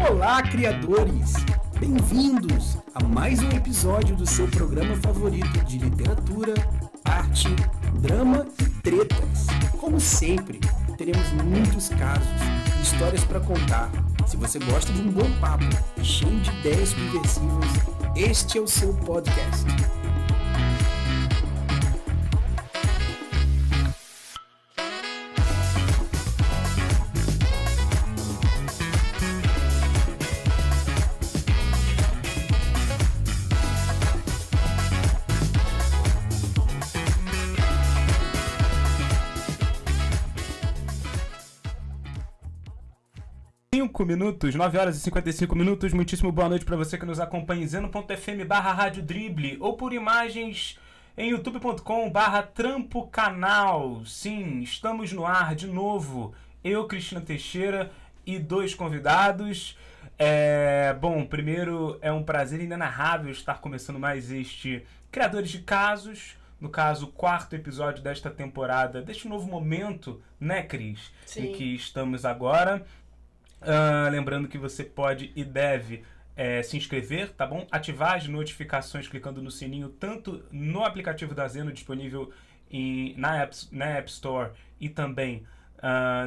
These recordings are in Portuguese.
Olá, criadores! Bem-vindos a mais um episódio do seu programa favorito de literatura, arte, drama e tretas. Como sempre, teremos muitos casos e histórias para contar. Se você gosta de um bom papo cheio de ideias subversivas, este é o seu podcast. Minutos, 9 horas e 55 minutos. Muitíssimo boa noite para você que nos acompanha em zeno.fm/Rádio Drible ou por imagens em youtube.com/Trampo Canal. Sim, estamos no ar de novo. Eu, Cristina Teixeira e dois convidados. Bom, primeiro é um prazer inenarrável estar começando mais este Criadores de Casos. No caso, o quarto episódio desta temporada, deste novo momento, né, Cris? Sim. Em que estamos agora. Lembrando que você pode e deve se inscrever, tá bom? Ativar as notificações clicando no sininho, tanto no aplicativo da Zeno, disponível na App Store e também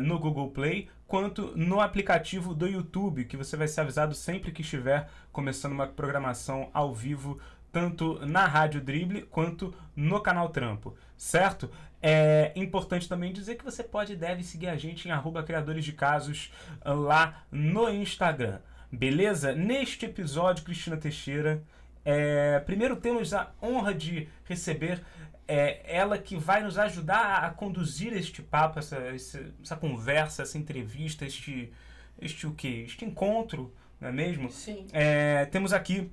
no Google Play, quanto no aplicativo do YouTube, que você vai ser avisado sempre que estiver começando uma programação ao vivo, tanto na Rádio Drible quanto no canal Trampo, certo? É importante também dizer que você pode e deve seguir a gente em @criadoresdecasos lá no Instagram, beleza? Neste episódio, Cristina Teixeira, primeiro temos a honra de receber ela que vai nos ajudar a conduzir este papo, essa conversa, essa entrevista, este encontro, não é mesmo? Sim. Temos aqui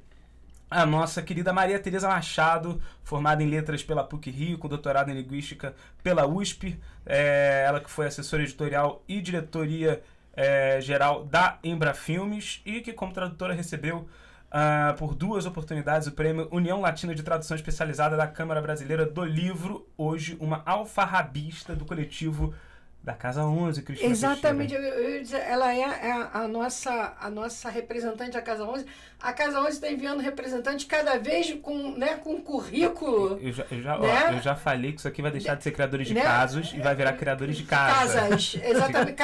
a nossa querida Maria Tereza Machado, formada em Letras pela PUC-Rio, com doutorado em Linguística pela USP. Ela que foi assessora editorial e diretoria geral da Embrafilmes e que, como tradutora, recebeu por 2 oportunidades o prêmio União Latina de Tradução Especializada da Câmara Brasileira do Livro. Hoje, uma alfarrabista do coletivo da Casa 11, Cristina. Exatamente, eu ia dizer, ela é a nossa representante da Casa 11. A Casa 11 está enviando representantes cada vez com currículo. Eu já falei que isso aqui vai deixar de ser Criadores de Casos e vai virar Criadores de Casa. Casas, exatamente.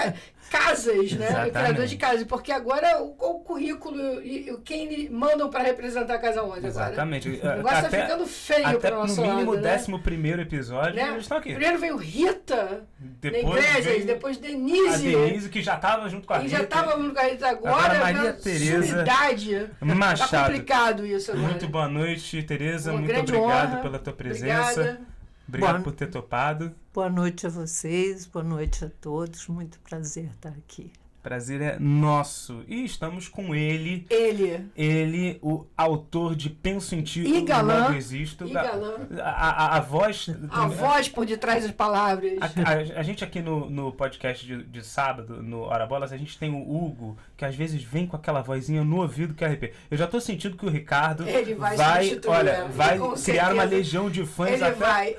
Casas, né? Exatamente. Criadores de Casas, porque agora o currículo e quem mandam para representar a Casa 11 Exatamente. agora. O negócio está ficando feio para o nosso lado. Até no mínimo, né? 11º episódio, né? eles estão aqui. Primeiro veio Rita, depois a Denise. Denise, que já estava junto com a Rita. E já estava junto com a Rita agora. Maria Tereza Sumidade. Machado. Tá complicado isso agora. Muito boa noite, Tereza. Uma Muito grande obrigado honra. pela tua presença. Obrigado por ter topado. Boa noite a vocês, boa noite a todos. Muito prazer estar aqui. Prazer é nosso. E estamos com ele. Ele, o autor de Penso em Ti, E galã. Logo Existo. E galã. A voz... A voz por detrás das palavras. A gente aqui no podcast de sábado, no Hora Bolas, a gente tem o Hugo, que às vezes vem com aquela vozinha no ouvido que arrepia. Eu já tô sentindo que o Ricardo Ele vai vai criar uma legião de fãs.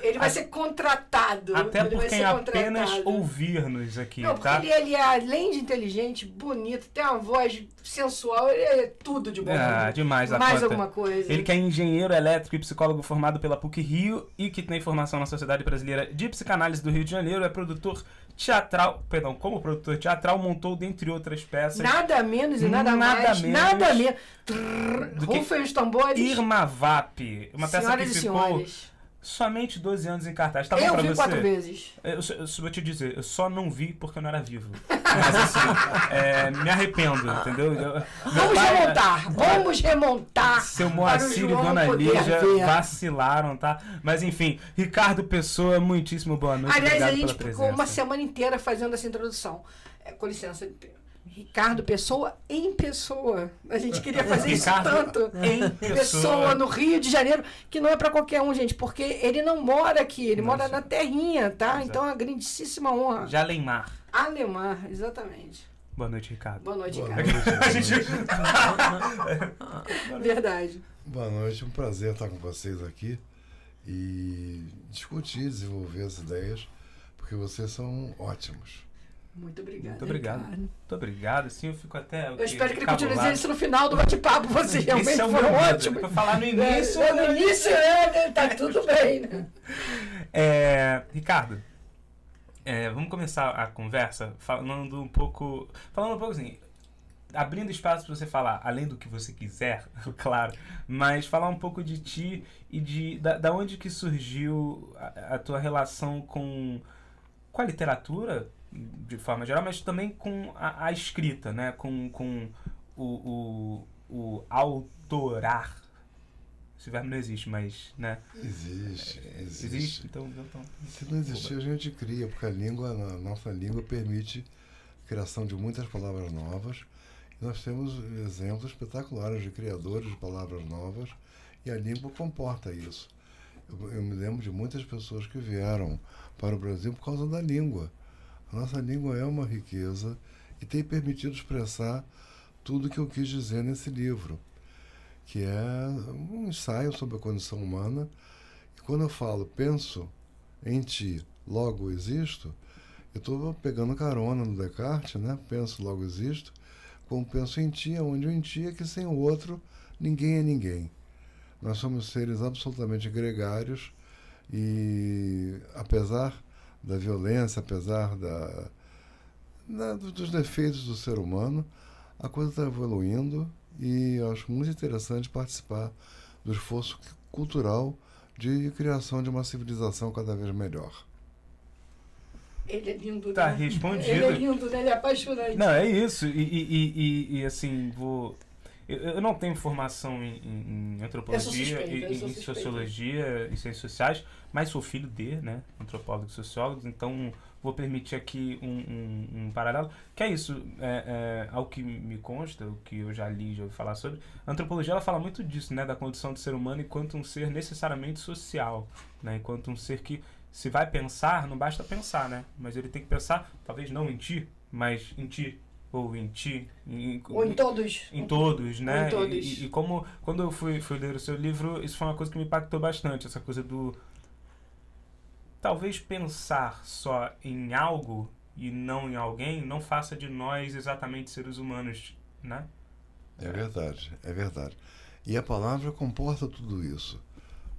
Ele vai ser contratado. Até ele por vai quem ser apenas contratado. ouvir-nos aqui, Não, tá? porque ele é, além de inteligente, bonito, tem uma voz sensual, ele é tudo de bom. Demais a Mais conta. alguma coisa. Ele que é engenheiro elétrico e psicólogo formado pela PUC-Rio e que tem formação na Sociedade Brasileira de Psicanálise do Rio de Janeiro, é produtor teatral, como produtor teatral, montou, dentre outras peças, Nada menos e nada mais. Rufem os tambores. Irma Vap, uma peça Senhoras que e ficou senhores. somente 12 anos em cartaz. Tá bom Eu pra vi você? 4 vezes. Eu vou te dizer, eu só não vi porque eu não era vivo. Mas assim, me arrependo, entendeu? Vamos remontar. Seu Moacir e Dona Lígia vacilaram, tá? Mas enfim, Ricardo Pessoa, muitíssimo boa noite. Aliás, obrigado a gente pela presença. ficou uma semana inteira fazendo essa introdução. Com licença, Ricardo Pessoa em pessoa. A gente queria fazer isso tanto. Em pessoa no Rio de Janeiro, que não é para qualquer um, gente, porque ele não mora aqui, ele mora na terrinha, tá? Exato. Então é uma grandíssima honra. De Alemar. Alemar, exatamente. Boa noite, Ricardo. Boa noite, Boa Ricardo. noite. Verdade. Boa noite, um prazer estar com vocês aqui e discutir, desenvolver as ideias, porque vocês são ótimos. Muito obrigada. Muito obrigado. Ricardo. Muito obrigado. Assim, eu fico até... Eu espero que ele continue dizendo isso no final do bate-papo. Vocês realmente Esse é o foram meu medo. ótimos. Pra falar no início... No início, tá tudo bem, né? Ricardo, vamos começar a conversa falando um pouco assim, abrindo espaço para você falar, além do que você quiser, claro, mas falar um pouco de ti e da onde que surgiu a tua relação com a literatura, de forma geral, mas também com a escrita, né? Com o autorar. Esse verbo não existe, mas, né? Existe. Existe? Então... Se não existir, a gente cria, porque a nossa língua permite a criação de muitas palavras novas. E nós temos exemplos espetaculares de criadores de palavras novas, e a língua comporta isso. Eu me lembro de muitas pessoas que vieram para o Brasil por causa da língua. A nossa língua é uma riqueza e tem permitido expressar tudo que eu quis dizer nesse livro, que é um ensaio sobre a condição humana. E quando eu falo, penso em ti, logo existo, eu estou pegando carona no Descartes, né? Penso, logo existo, como penso em ti, onde o em ti é que sem o outro ninguém é ninguém. Nós somos seres absolutamente gregários e, apesar da violência, apesar dos defeitos do ser humano, a coisa está evoluindo. E eu acho muito interessante participar do esforço cultural de criação de uma civilização cada vez melhor. Ele é lindo, Tá né? respondido. Ele é lindo, né? Ele é apaixonante. Não, é isso. E assim, eu não tenho formação em antropologia, eu sou em suspeita. sociologia e ciências sociais, mas sou filho de, né, antropólogos e sociólogos, então vou permitir aqui um paralelo, que é isso, ao que me consta, o que eu já li, já ouvi falar sobre, a antropologia ela fala muito disso, né, da condição do ser humano enquanto um ser necessariamente social, né, enquanto um ser que se vai pensar, não basta pensar, né, mas ele tem que pensar, talvez não em ti, mas em ti, ou em ti, Ou em todos. em todos, né? Em todos. E como quando eu fui ler o seu livro, isso foi uma coisa que me impactou bastante, essa coisa do talvez pensar só em algo e não em alguém não faça de nós exatamente seres humanos, né? É verdade, é verdade. E a palavra comporta tudo isso.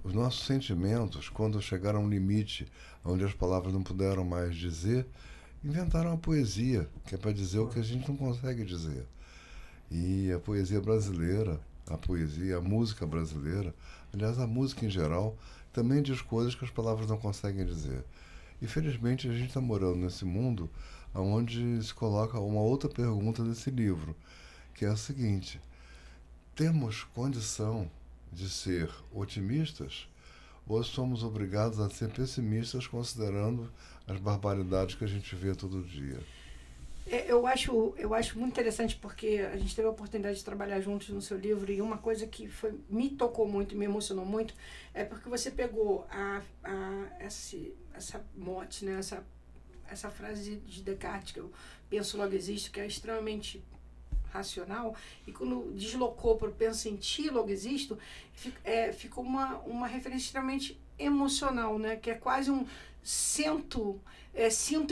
Os nossos sentimentos, quando chegaram a um limite onde as palavras não puderam mais dizer, inventaram a poesia, que é para dizer o que a gente não consegue dizer. E a poesia brasileira, a música brasileira, aliás, a música em geral, também diz coisas que as palavras não conseguem dizer. E felizmente a gente está morando nesse mundo onde se coloca uma outra pergunta desse livro, que é a seguinte: temos condição de ser otimistas ou somos obrigados a ser pessimistas considerando as barbaridades que a gente vê todo dia? Eu acho muito interessante porque a gente teve a oportunidade de trabalhar juntos no seu livro, e uma coisa que me tocou muito e me emocionou muito é porque você pegou essa mote, né? essa frase de Descartes, que eu penso logo existo, que é extremamente racional, e quando deslocou para o penso em ti, logo existo, ficou uma referência extremamente emocional, né? Que é quase um sinto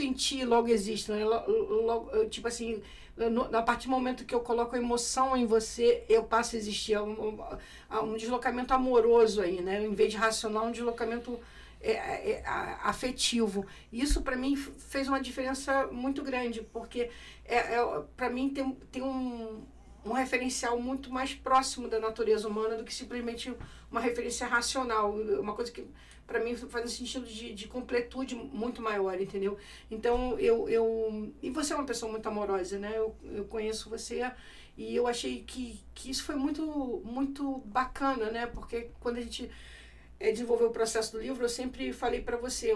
em ti, logo existo, né? Tipo assim, a partir do momento que eu coloco a emoção em você, eu passo a existir. Há um deslocamento amoroso aí, né? Em vez de racional, um deslocamento afetivo. Isso para mim fez uma diferença muito grande, porque para mim tem um referencial muito mais próximo da natureza humana do que simplesmente uma referência racional, uma coisa que para mim faz um sentido de completude muito maior, entendeu? Então e você é uma pessoa muito amorosa, né? Eu conheço você e eu achei que isso foi muito, muito bacana, né? Porque quando a gente desenvolveu o processo do livro, eu sempre falei para você,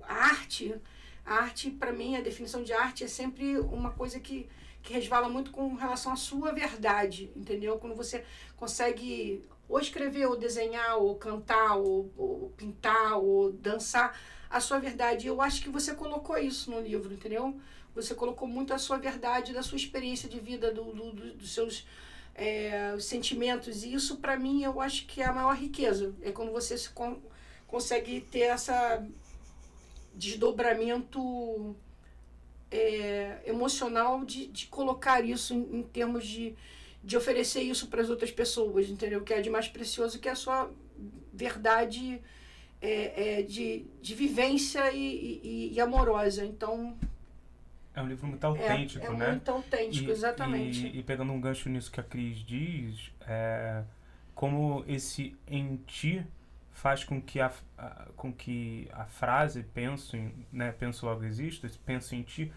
a arte para mim, a definição de arte é sempre uma coisa que resvala muito com relação à sua verdade, entendeu? Quando você consegue ou escrever, ou desenhar, ou cantar, ou pintar, ou dançar a sua verdade. Eu acho que você colocou isso no livro, entendeu? Você colocou muito a sua verdade, da sua experiência de vida, dos seus sentimentos. E isso, para mim, eu acho que é a maior riqueza. É quando você consegue ter esse desdobramento emocional de colocar isso em termos de oferecer isso para as outras pessoas, entendeu? Que é de mais precioso que a sua verdade de vivência e amorosa. Então... É um livro muito autêntico, né? É muito autêntico, exatamente. E pegando um gancho nisso que a Cris diz, como esse em ti faz com que a frase penso logo existo, esse penso em ti,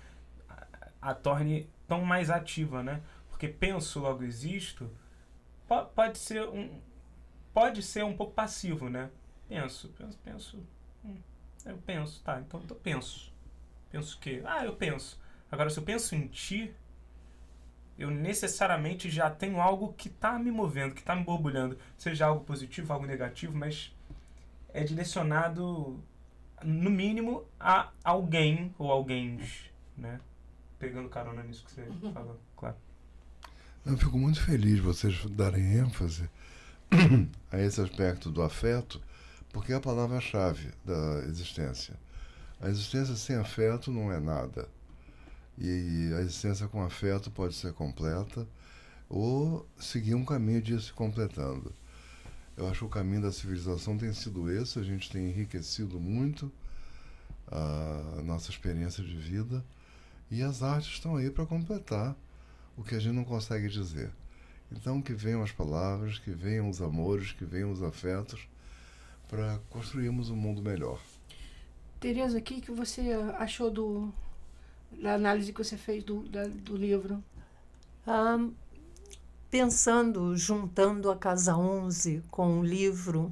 a torne tão mais ativa, né? Porque penso logo existo pode ser um pouco passivo, né? Penso. Eu penso, tá, então eu penso. Penso o quê? Eu penso. Agora, se eu penso em ti, eu necessariamente já tenho algo que está me movendo, que está me borbulhando. Seja algo positivo, algo negativo, mas é direcionado, no mínimo, a alguém ou alguém, né? Pegando carona nisso que você falou, claro. Eu fico muito feliz de vocês darem ênfase a esse aspecto do afeto, porque é a palavra-chave da existência. A existência sem afeto não é nada. E a existência com afeto pode ser completa ou seguir um caminho de ir se completando. Eu acho que o caminho da civilização tem sido esse, a gente tem enriquecido muito a nossa experiência de vida e as artes estão aí para completar o que a gente não consegue dizer. Então que venham as palavras, que venham os amores, que venham os afetos para construirmos um mundo melhor. Tereza, o que você achou da análise que você fez do livro? Pensando, juntando a Casa 11 com o livro,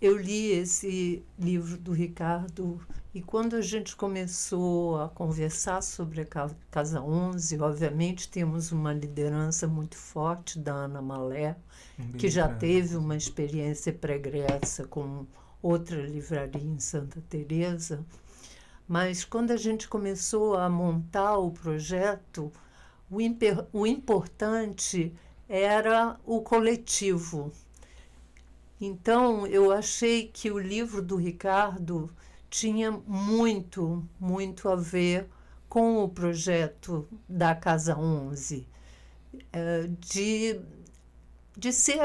eu li esse livro do Ricardo e quando a gente começou a conversar sobre a Casa 11, obviamente temos uma liderança muito forte da Ana Malé, que já teve uma experiência pregressa com outra livraria em Santa Teresa, mas quando a gente começou a montar o projeto, o importante era o coletivo. Então, eu achei que o livro do Ricardo tinha muito, muito a ver com o projeto da Casa 11, de ser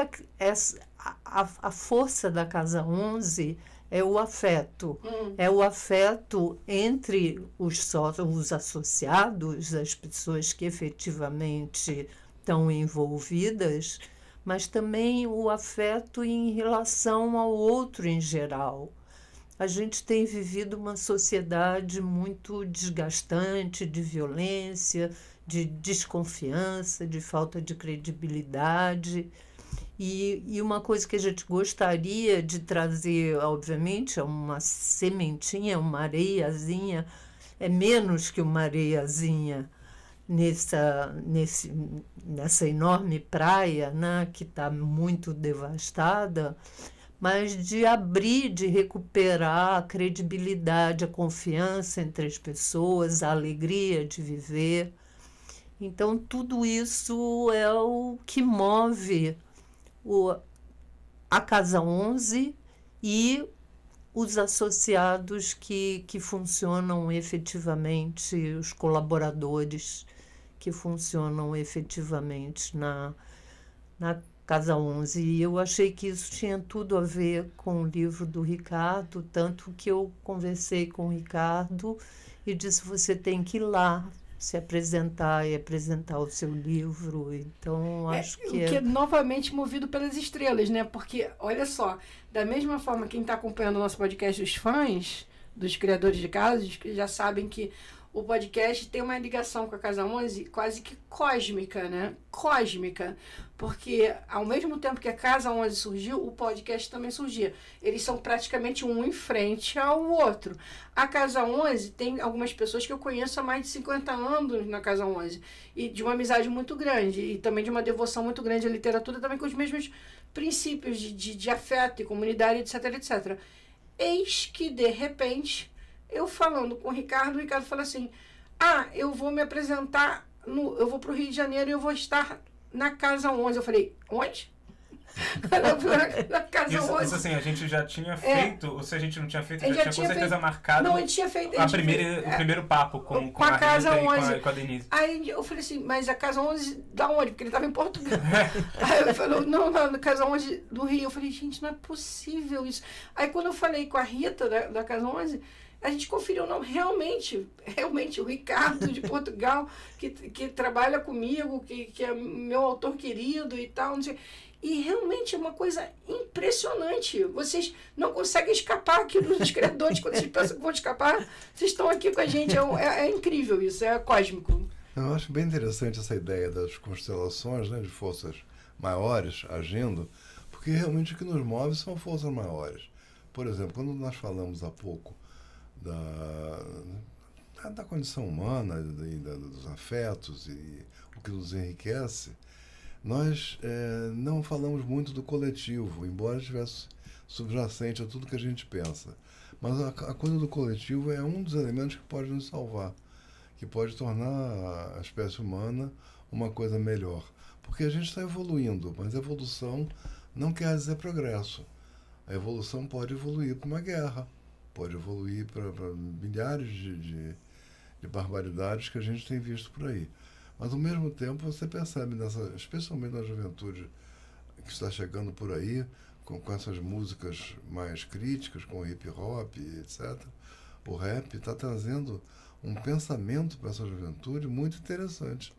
a força da Casa 11 é o afeto. É o afeto entre os associados, as pessoas que efetivamente estão envolvidas, mas também o afeto em relação ao outro em geral. A gente tem vivido uma sociedade muito desgastante, de violência, de desconfiança, de falta de credibilidade. E uma coisa que a gente gostaria de trazer, obviamente, é uma sementinha, uma areiazinha, é menos que uma areiazinha nessa enorme praia, né, que está muito devastada, mas de abrir, de recuperar a credibilidade, a confiança entre as pessoas, a alegria de viver. Então, tudo isso é o que move a Casa 11 e os associados que funcionam efetivamente, os colaboradores que funcionam efetivamente na Casa 11. E eu achei que isso tinha tudo a ver com o livro do Ricardo, tanto que eu conversei com o Ricardo e disse, você tem que ir lá se apresentar e apresentar o seu livro. Então, acho que que é novamente movido pelas estrelas, né? Porque, olha só, da mesma forma, quem está acompanhando o nosso podcast, os fãs dos criadores de casas, que já sabem que o podcast tem uma ligação com a Casa 11 quase que cósmica, né? Cósmica. Porque, ao mesmo tempo que a Casa 11 surgiu, o podcast também surgia. Eles são praticamente um em frente ao outro. A Casa 11 tem algumas pessoas que eu conheço há mais de 50 anos na Casa 11. E de uma amizade muito grande. E também de uma devoção muito grande à literatura, também com os mesmos princípios de afeto e comunidade, etc, etc. Eis que, de repente, eu falando com o Ricardo falou assim, eu vou me apresentar, eu vou para o Rio de Janeiro e eu vou estar na Casa 11. Eu falei, onde? Na casa Isso 11. assim, a gente já tinha feito, ou se a gente não tinha feito, Eu já já tinha com tinha certeza feito. marcado Não, a gente tinha feito. o primeiro papo com a casa Rita 11. e com a Denise. Aí eu falei assim, mas a casa 11 da onde? Porque ele estava em Portugal. Aí ele falou, não, na casa 11 do Rio. Eu falei, gente, não é possível isso. Aí quando eu falei com a Rita da casa 11, a gente conferiu, não, realmente, o Ricardo de Portugal, que trabalha comigo, que é meu autor querido e tal, não sei. E realmente é uma coisa impressionante. Vocês não conseguem escapar aqui dos criadores. Quando vocês pensam que vão escapar, vocês estão aqui com a gente. É incrível isso, é cósmico. Eu acho bem interessante essa ideia das constelações, né, de forças maiores agindo, porque realmente o que nos move são forças maiores. Por exemplo, quando nós falamos há pouco da condição humana, dos afetos e o que nos enriquece, nós não falamos muito do coletivo, embora estivesse subjacente a tudo que a gente pensa. Mas a coisa do coletivo é um dos elementos que pode nos salvar, que pode tornar a espécie humana uma coisa melhor. Porque a gente está evoluindo, mas evolução não quer dizer progresso. A evolução pode evoluir para uma guerra, pode evoluir para milhares de barbaridades que a gente tem visto por aí. Mas, ao mesmo tempo, você percebe, especialmente na juventude que está chegando por aí, com essas músicas mais críticas, com o hip hop, etc., o rap está trazendo um pensamento para essa juventude muito interessante.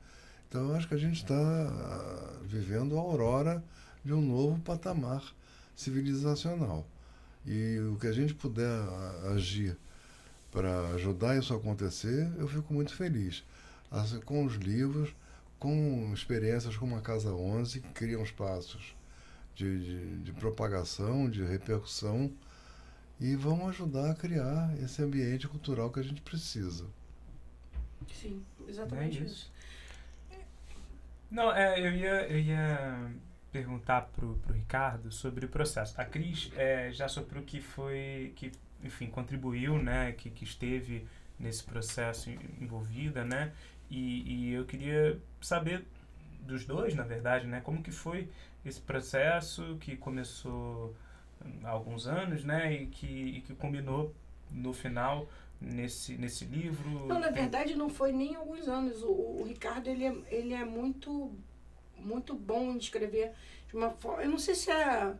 Então, eu acho que a gente está vivendo a aurora de um novo patamar civilizacional. E o que a gente puder agir para ajudar isso a acontecer, eu fico muito feliz. Assim, com os livros, com experiências como a Casa 11, que criam espaços de propagação, de repercussão, e vão ajudar a criar esse ambiente cultural que a gente precisa. Sim, exatamente É isso. Não, eu ia perguntar pro Ricardo sobre o processo. A Cris já soprou que enfim, contribuiu, né, que esteve nesse processo envolvida, né, e eu queria saber dos dois, na verdade, né, como que foi esse processo que começou há alguns anos, né, e que culminou no final nesse livro. Não, na verdade não foi nem alguns anos. O Ricardo, ele é muito, muito bom em escrever de uma forma... Eu não sei se é...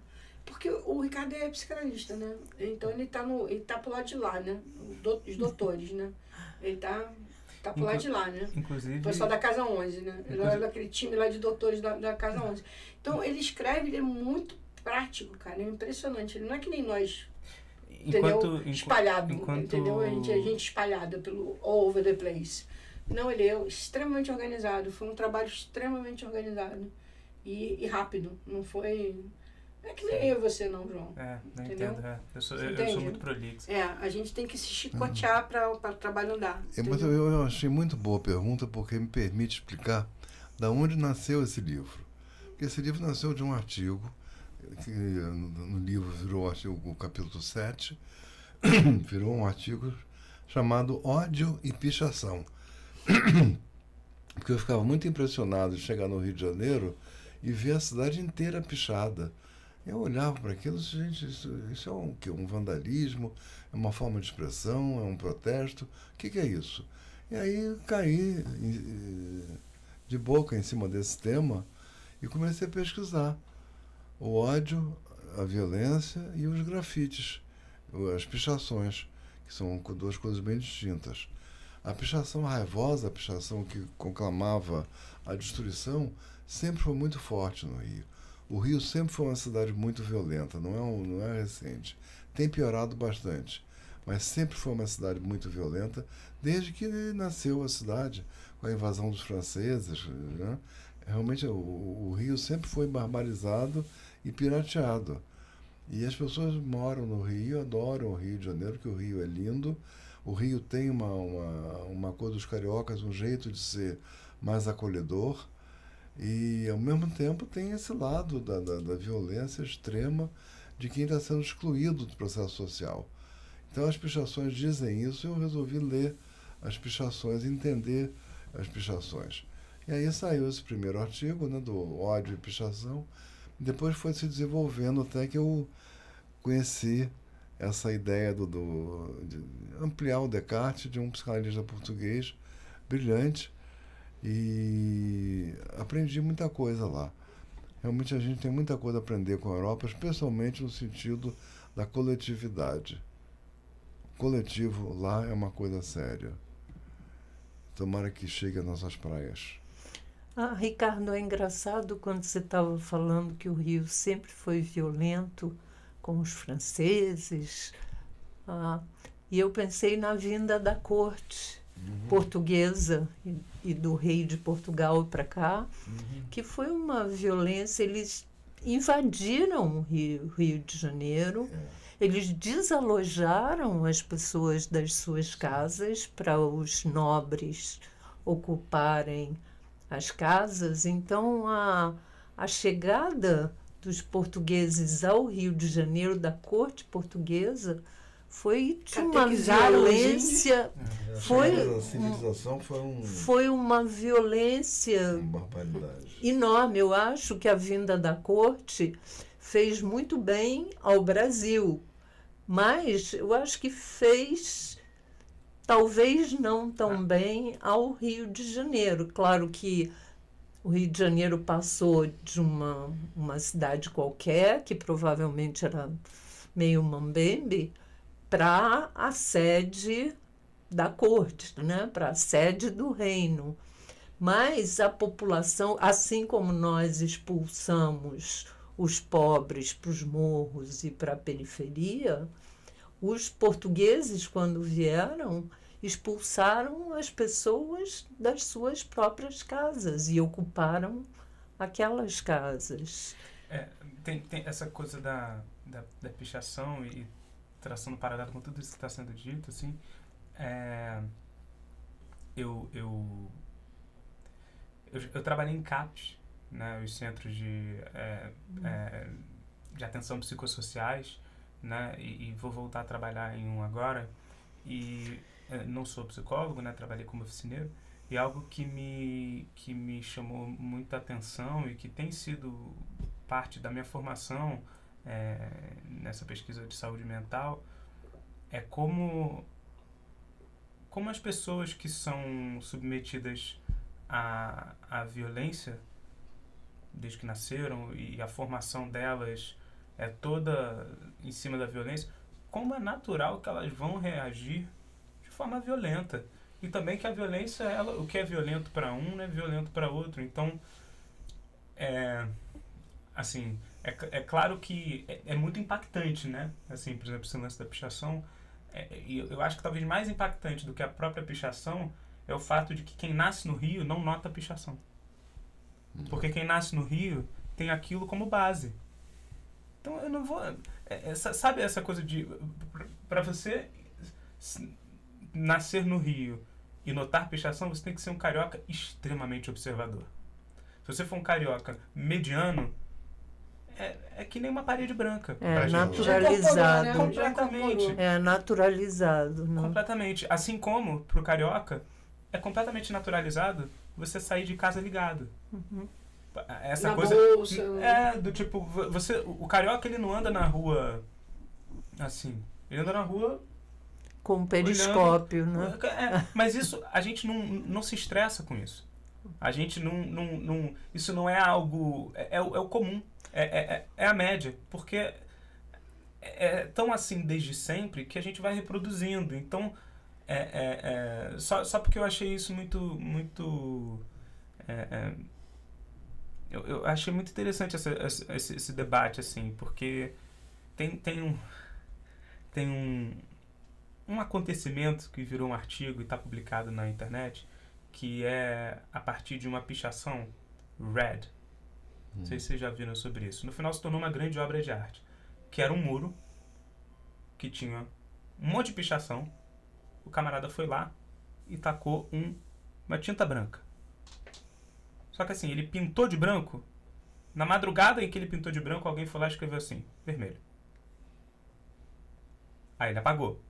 Porque o Ricardo é psicanalista, né? Então ele tá pro lado de lá, né? Os doutores, né? Ele tá pro lado de lá, né? Inclusive... O pessoal da Casa 11, né? Ele é daquele time lá de doutores da Casa 11. Então ele escreve, ele é muito prático, cara. É impressionante. Ele não é que nem nós... espalhado, entendeu? A gente espalhada pelo all over the place. Não, ele é extremamente organizado. Foi um trabalho extremamente organizado e rápido. Não foi... É que nem eu e você não, João. Não entendeu? entendo. Eu sou muito prolixo. A gente tem que se chicotear para o trabalho andar. Mas eu achei muito boa a pergunta, porque me permite explicar da onde nasceu esse livro. Porque esse livro nasceu de um artigo que no livro virou o capítulo 7, virou um artigo chamado Ódio e Pichação. Porque eu ficava muito impressionado de chegar no Rio de Janeiro e ver a cidade inteira pichada. Eu olhava para aquilo e disse, gente, isso é um vandalismo, é uma forma de expressão, é um protesto, o que é isso? E aí caí de boca em cima desse tema e comecei a pesquisar o ódio, a violência e os grafites, as pichações, que são duas coisas bem distintas. A pichação raivosa, a pichação que conclamava a destruição, sempre foi muito forte no Rio. O Rio sempre foi uma cidade muito violenta, não é recente. Tem piorado bastante, mas sempre foi uma cidade muito violenta, desde que nasceu a cidade, com a invasão dos franceses, né? Realmente o Rio sempre foi barbarizado e pirateado. E as pessoas moram no Rio, adoram o Rio de Janeiro, porque o Rio é lindo. O Rio tem uma coisa dos cariocas, um jeito de ser mais acolhedor. E, ao mesmo tempo, tem esse lado da violência extrema de quem está sendo excluído do processo social. Então, as pichações dizem isso e eu resolvi ler as pichações, entender as pichações. E aí saiu esse primeiro artigo, né, do ódio e pichação. Depois foi se desenvolvendo até que eu conheci essa ideia de ampliar o Descartes, de um psicanalista português brilhante, e aprendi muita coisa lá. Realmente a gente tem muita coisa a aprender com a Europa, especialmente no sentido da coletividade. O coletivo lá é uma coisa séria. Tomara que chegue às nossas praias. Ricardo, é engraçado quando você estava falando que o Rio sempre foi violento com os franceses, e eu pensei na vinda da corte portuguesa e do rei de Portugal para cá, que foi uma violência. Eles invadiram o Rio de Janeiro, eles desalojaram as pessoas das suas casas para os nobres ocuparem as casas. Então, a chegada dos portugueses ao Rio de Janeiro, da corte portuguesa, foi de uma violência. A civilização foi uma violência enorme. Eu acho que a vinda da corte fez muito bem ao Brasil, mas eu acho que fez, talvez não tão bem, ao Rio de Janeiro. Claro que o Rio de Janeiro passou de uma cidade qualquer, que provavelmente era meio mambembe, para a sede da corte, né? Para a sede do reino. Mas a população, assim como nós expulsamos os pobres para os morros e para a periferia, os portugueses, quando vieram, expulsaram as pessoas das suas próprias casas e ocuparam aquelas casas. Tem essa coisa da pichação e traçando paralelo com tudo isso que está sendo dito, assim, eu trabalhei em CAPS, né, os centros de atenção psicossociais, né, e vou voltar a trabalhar em um agora, e não sou psicólogo, né, trabalhei como oficineiro, e algo que me chamou muita atenção e que tem sido parte da minha formação nessa pesquisa de saúde mental é como as pessoas que são submetidas à violência desde que nasceram e a formação delas é toda em cima da violência, como é natural que elas vão reagir de forma violenta. E também que a violência, o que é violento para um não é violento para outro. Então, assim, é claro que é muito impactante, né? Assim, por exemplo, esse lance da pichação. E eu acho que talvez mais impactante do que a própria pichação é o fato de que quem nasce no Rio não nota a pichação. Porque quem nasce no Rio tem aquilo como base. Então eu não vou... sabe essa coisa de... Para você nascer no Rio e notar pichação, você tem que ser um carioca extremamente observador. Se você for um carioca mediano, é que nem uma parede branca. Naturalizado. Gente. Completamente. É naturalizado. Não? Completamente. Assim como, pro carioca, é completamente naturalizado você sair de casa ligado. Essa na coisa... bolsa. do tipo, o carioca, ele não anda na rua assim. Ele anda na rua... Com um periscópio, olhando, né? Mas isso, a gente não se estressa com isso. A gente não isso não é algo... É o comum. É a média. Porque é tão assim desde sempre que a gente vai reproduzindo. Então, só porque eu achei isso muito eu achei muito interessante esse debate, assim, porque tem um acontecimento que virou um artigo e está publicado na internet, que é a partir de uma pichação Red. Não sei se vocês já viram sobre isso. No final se tornou uma grande obra de arte, que era um muro que tinha um monte de pichação. O camarada foi lá e tacou uma tinta branca. Só que assim, ele pintou de branco. Na madrugada em que ele pintou de branco, alguém foi lá e escreveu assim, vermelho. Aí ele apagou.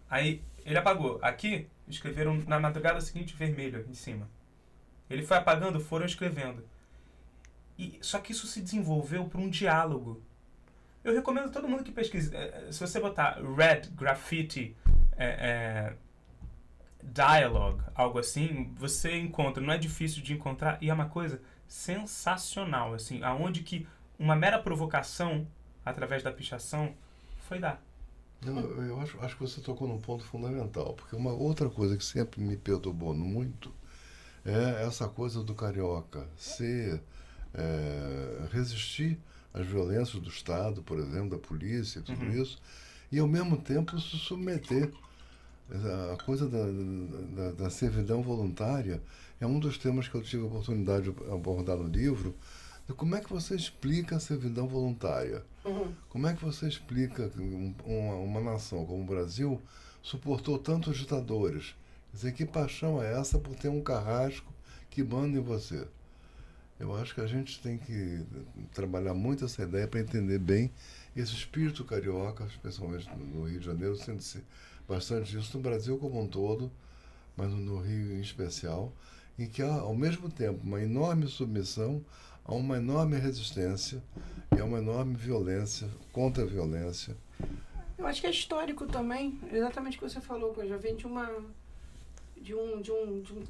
Aí ele apagou. Aqui, escreveram na madrugada seguinte vermelho em cima. Ele foi apagando, foram escrevendo. Só que isso se desenvolveu por um diálogo. Eu recomendo todo mundo que pesquise. Se você botar Red Graffiti Dialogue, algo assim, você encontra. Não é difícil de encontrar e é uma coisa sensacional, assim, aonde que uma mera provocação, através da pichação, foi dar. Eu acho que você tocou num ponto fundamental, porque uma outra coisa que sempre me perturbou muito é essa coisa do carioca resistir às violências do Estado, por exemplo, da polícia e tudo isso, e ao mesmo tempo se submeter. A coisa da servidão voluntária é um dos temas que eu tive a oportunidade de abordar no livro. Como é que você explica a servidão voluntária? Como é que você explica que uma nação como o Brasil suportou tantos ditadores? Quer dizer, que paixão é essa por ter um carrasco que manda em você? Eu acho que a gente tem que trabalhar muito essa ideia para entender bem esse espírito carioca, especialmente no Rio de Janeiro, sente-se bastante isso no Brasil como um todo, mas no Rio em especial, em que há, ao mesmo tempo, uma enorme submissão a uma enorme resistência e a uma enorme violência, contra a violência. Eu acho que é histórico também, exatamente o que você falou, que já vem de um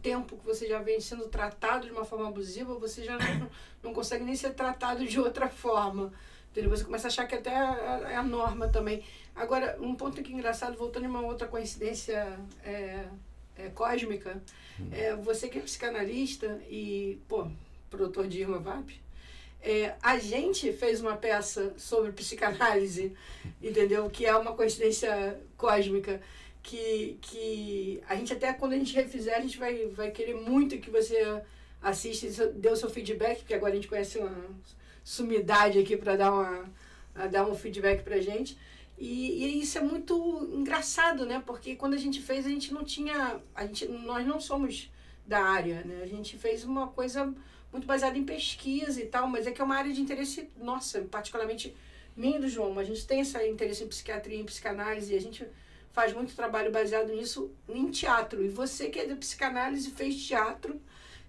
tempo que você já vem sendo tratado de uma forma abusiva, você já não consegue nem ser tratado de outra forma. Entendeu? Você começa a achar que até é a norma também. Agora, um ponto aqui engraçado, voltando em uma outra coincidência cósmica, você que é psicanalista e, produtor de Irma Vap, a gente fez uma peça sobre psicanálise, entendeu? Que é uma coincidência cósmica, que a gente até, quando a gente refizer, a gente vai querer muito que você assista e dê o seu feedback, porque agora a gente conhece uma sumidade aqui para dar um feedback pra gente. E isso é muito engraçado, né? Porque quando a gente fez, a gente não tinha... nós não somos da área, né? A gente fez uma coisa muito baseada em pesquisa e tal, mas é que é uma área de interesse nossa, particularmente minha e do João. A gente tem esse interesse em psiquiatria, em psicanálise, e a gente faz muito trabalho baseado nisso em teatro. E você que é de psicanálise fez teatro,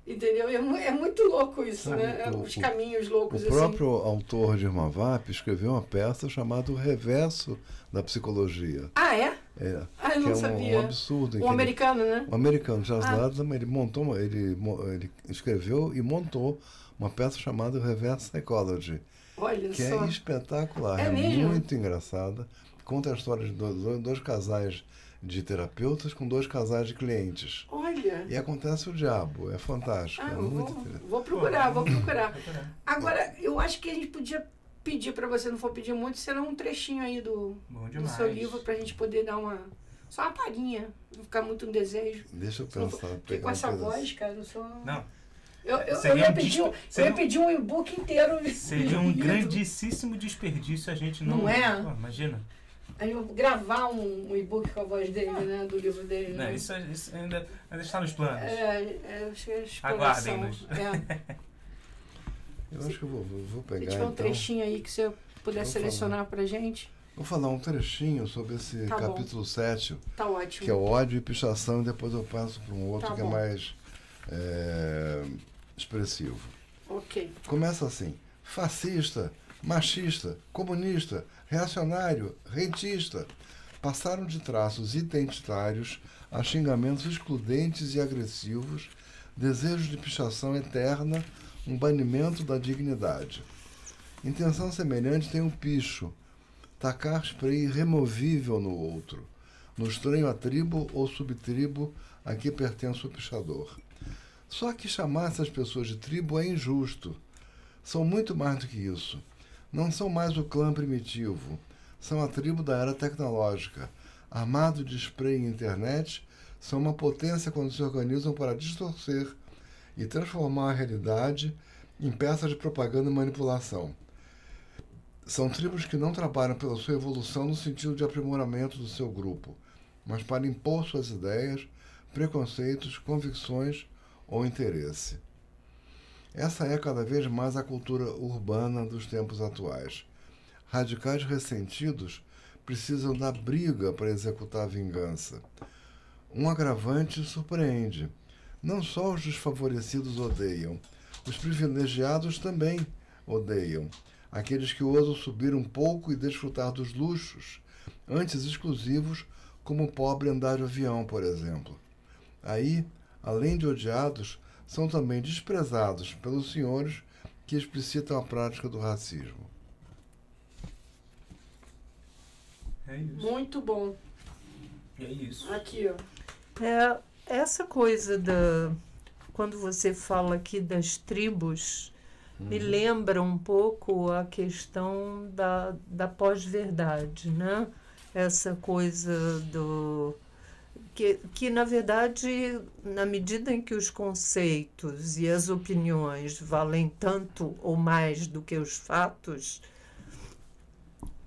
entendeu? É muito louco isso, né? Os caminhos loucos assim. O próprio autor de Irma Vap escreveu uma peça chamada O Reverso da Psicologia. Ah, é? É. Ah, eu não sabia. Um absurdo. Um americano, né? Um americano, Charles Latham, ele escreveu e montou uma peça chamada O Reverso Psychology. Olha que só. É espetacular, é mesmo? muito engraçada. Conta a história de dois casais de terapeutas com dois casais de clientes. Olha. E acontece o diabo, é fantástico. É muito interessante. Vou procurar. Agora, eu acho que a gente podia pedir para você, não for pedir muito, será um trechinho aí do seu livro pra gente poder dar só uma palhinha, não ficar muito no desejo. Deixa eu pensar. Porque com essa voz, cara, eu sou... Não. Eu ia pedir um e-book inteiro. Seria um grandíssimo desperdício a gente não... Não é? Pô, imagina. Aí eu vou gravar um e-book com a voz dele, né? Do livro dele. Não, né? isso ainda está nos planos. Aguardem-nos. Eu acho que eu vou pegar. Se tiver um trechinho aí que você puder selecionar pra gente. Vou falar um trechinho sobre esse capítulo 7. Tá ótimo. Que é o ódio e pichação, e depois eu passo para um outro que é mais expressivo. Ok. Começa assim: fascista, machista, comunista, reacionário, rentista, passaram de traços identitários a xingamentos excludentes e agressivos, desejos de pichação eterna, um banimento da dignidade. Intenção semelhante tem um picho, tacar spray irremovível no outro, no estranho a tribo ou subtribo a que pertence o pichador. Só que chamar essas pessoas de tribo é injusto. São muito mais do que isso. Não são mais o clã primitivo. São a tribo da era tecnológica. Armado de spray e internet, são uma potência quando se organizam para distorcer e transformar a realidade em peças de propaganda e manipulação. São tribos que não trabalham pela sua evolução no sentido de aprimoramento do seu grupo, mas para impor suas ideias, preconceitos, convicções ou interesse. Essa é cada vez mais a cultura urbana dos tempos atuais. Radicais ressentidos precisam da briga para executar a vingança. Um agravante surpreende. Não só os desfavorecidos odeiam, Os privilegiados também odeiam aqueles que ousam subir um pouco e desfrutar dos luxos, antes exclusivos, como o pobre andar de avião, por exemplo. Aí, além de odiados, são também desprezados pelos senhores que explicitam a prática do racismo. É isso. Muito bom. É isso. Aqui, ó. Essa coisa quando você fala aqui das tribos, me lembra um pouco a questão da pós-verdade, né? Essa coisa que, na verdade, na medida em que os conceitos e as opiniões valem tanto ou mais do que os fatos,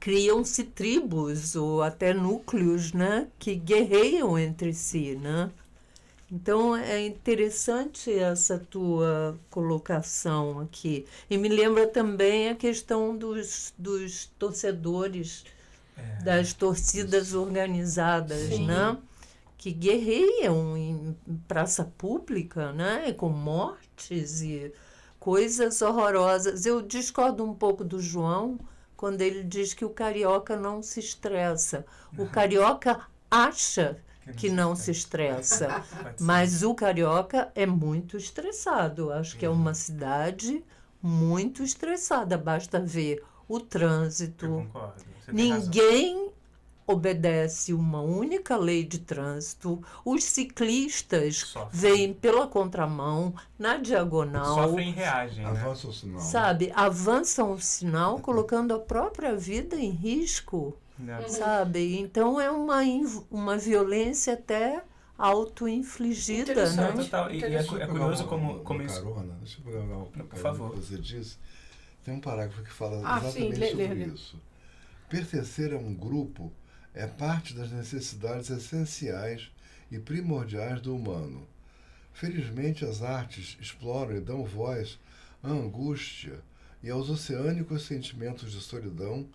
criam-se tribos ou até núcleos, né, que guerreiam entre si, né? Então, é interessante essa tua colocação aqui. E me lembra também a questão dos torcedores, das torcidas organizadas, Sim. né? Que guerreiam em praça pública, né? Com mortes e coisas horrorosas. Eu discordo um pouco do João quando ele diz que o carioca não se estressa. O carioca acha que não se estressa, mas o carioca é muito estressado. Acho que é uma cidade muito estressada. Basta ver o trânsito. Eu concordo. Você tem razão. Ninguém obedece uma única lei de trânsito. Os ciclistas Sofrem. vêm pela contramão, na diagonal. Sofrem e reagem, né? Avança o sinal. Sabe, avançam o sinal colocando a própria vida em risco, Né? sabe? Então é uma violência até auto-infligida, Interessante. né? Total. E é curioso como isso... Carona, deixa eu pegar uma Por carona favor. que você disse. Tem um parágrafo que fala Ah, sim, exatamente lê. sobre isso. Pertencer a um grupo é parte das necessidades essenciais e primordiais do humano. Felizmente, as artes exploram e dão voz à angústia e aos oceânicos sentimentos de solidão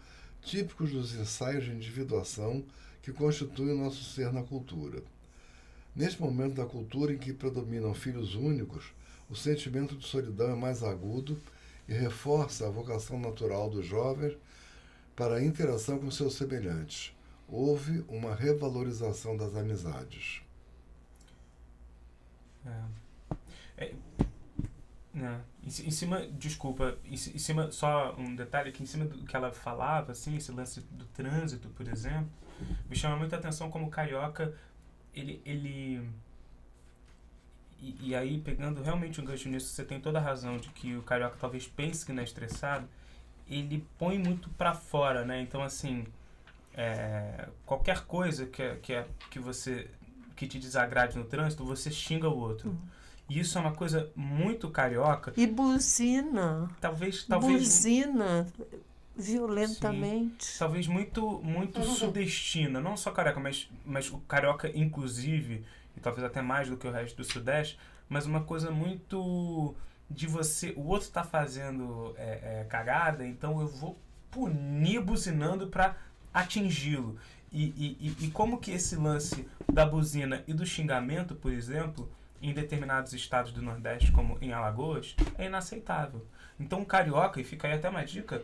típicos dos ensaios de individuação que constituem o nosso ser na cultura. Neste momento da cultura em que predominam filhos únicos, o sentimento de solidão é mais agudo e reforça a vocação natural dos jovens para a interação com seus semelhantes. Houve uma revalorização das amizades. Em cima, desculpa, em cima, só um detalhe aqui, em cima do que ela falava, assim, esse lance do trânsito, por exemplo, me chama muita atenção como o carioca, ele e aí, pegando realmente um gancho nisso, você tem toda a razão de que o carioca talvez pense que não é estressado, ele põe muito pra fora, né? Então, assim, qualquer coisa que te desagrade no trânsito, você xinga o outro. E isso é uma coisa muito carioca. E buzina. Talvez Buzina violentamente. Sim, talvez muito sudestina. Não só carioca, mas o carioca inclusive, e talvez até mais do que o resto do Sudeste, mas uma coisa muito de você... O outro tá fazendo cagada, então eu vou punir buzinando para atingi-lo. E como que esse lance da buzina e do xingamento, por exemplo, em determinados estados do Nordeste, como em Alagoas, é inaceitável. Então, o carioca, e fica aí até uma dica,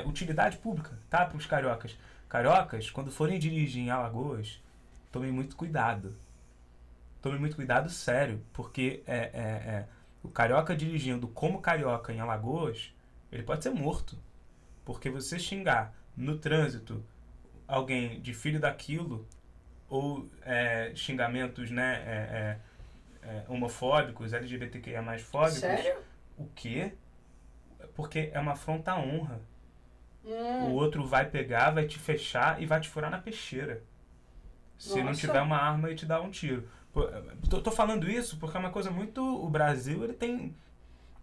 utilidade pública, tá? Para os cariocas. Cariocas, quando forem dirigir em Alagoas, tomem muito cuidado. Tomem muito cuidado sério, porque o carioca dirigindo como carioca em Alagoas, ele pode ser morto. Porque você xingar no trânsito alguém de filho daquilo, ou xingamentos, né, homofóbicos, LGBTQIA+, fóbicos. Sério? O quê? Porque é uma afronta à honra. O outro vai pegar, vai te fechar e vai te furar na peixeira. Se não tiver uma arma e te dar um tiro. Tô falando isso porque é uma coisa muito... O Brasil, ele tem...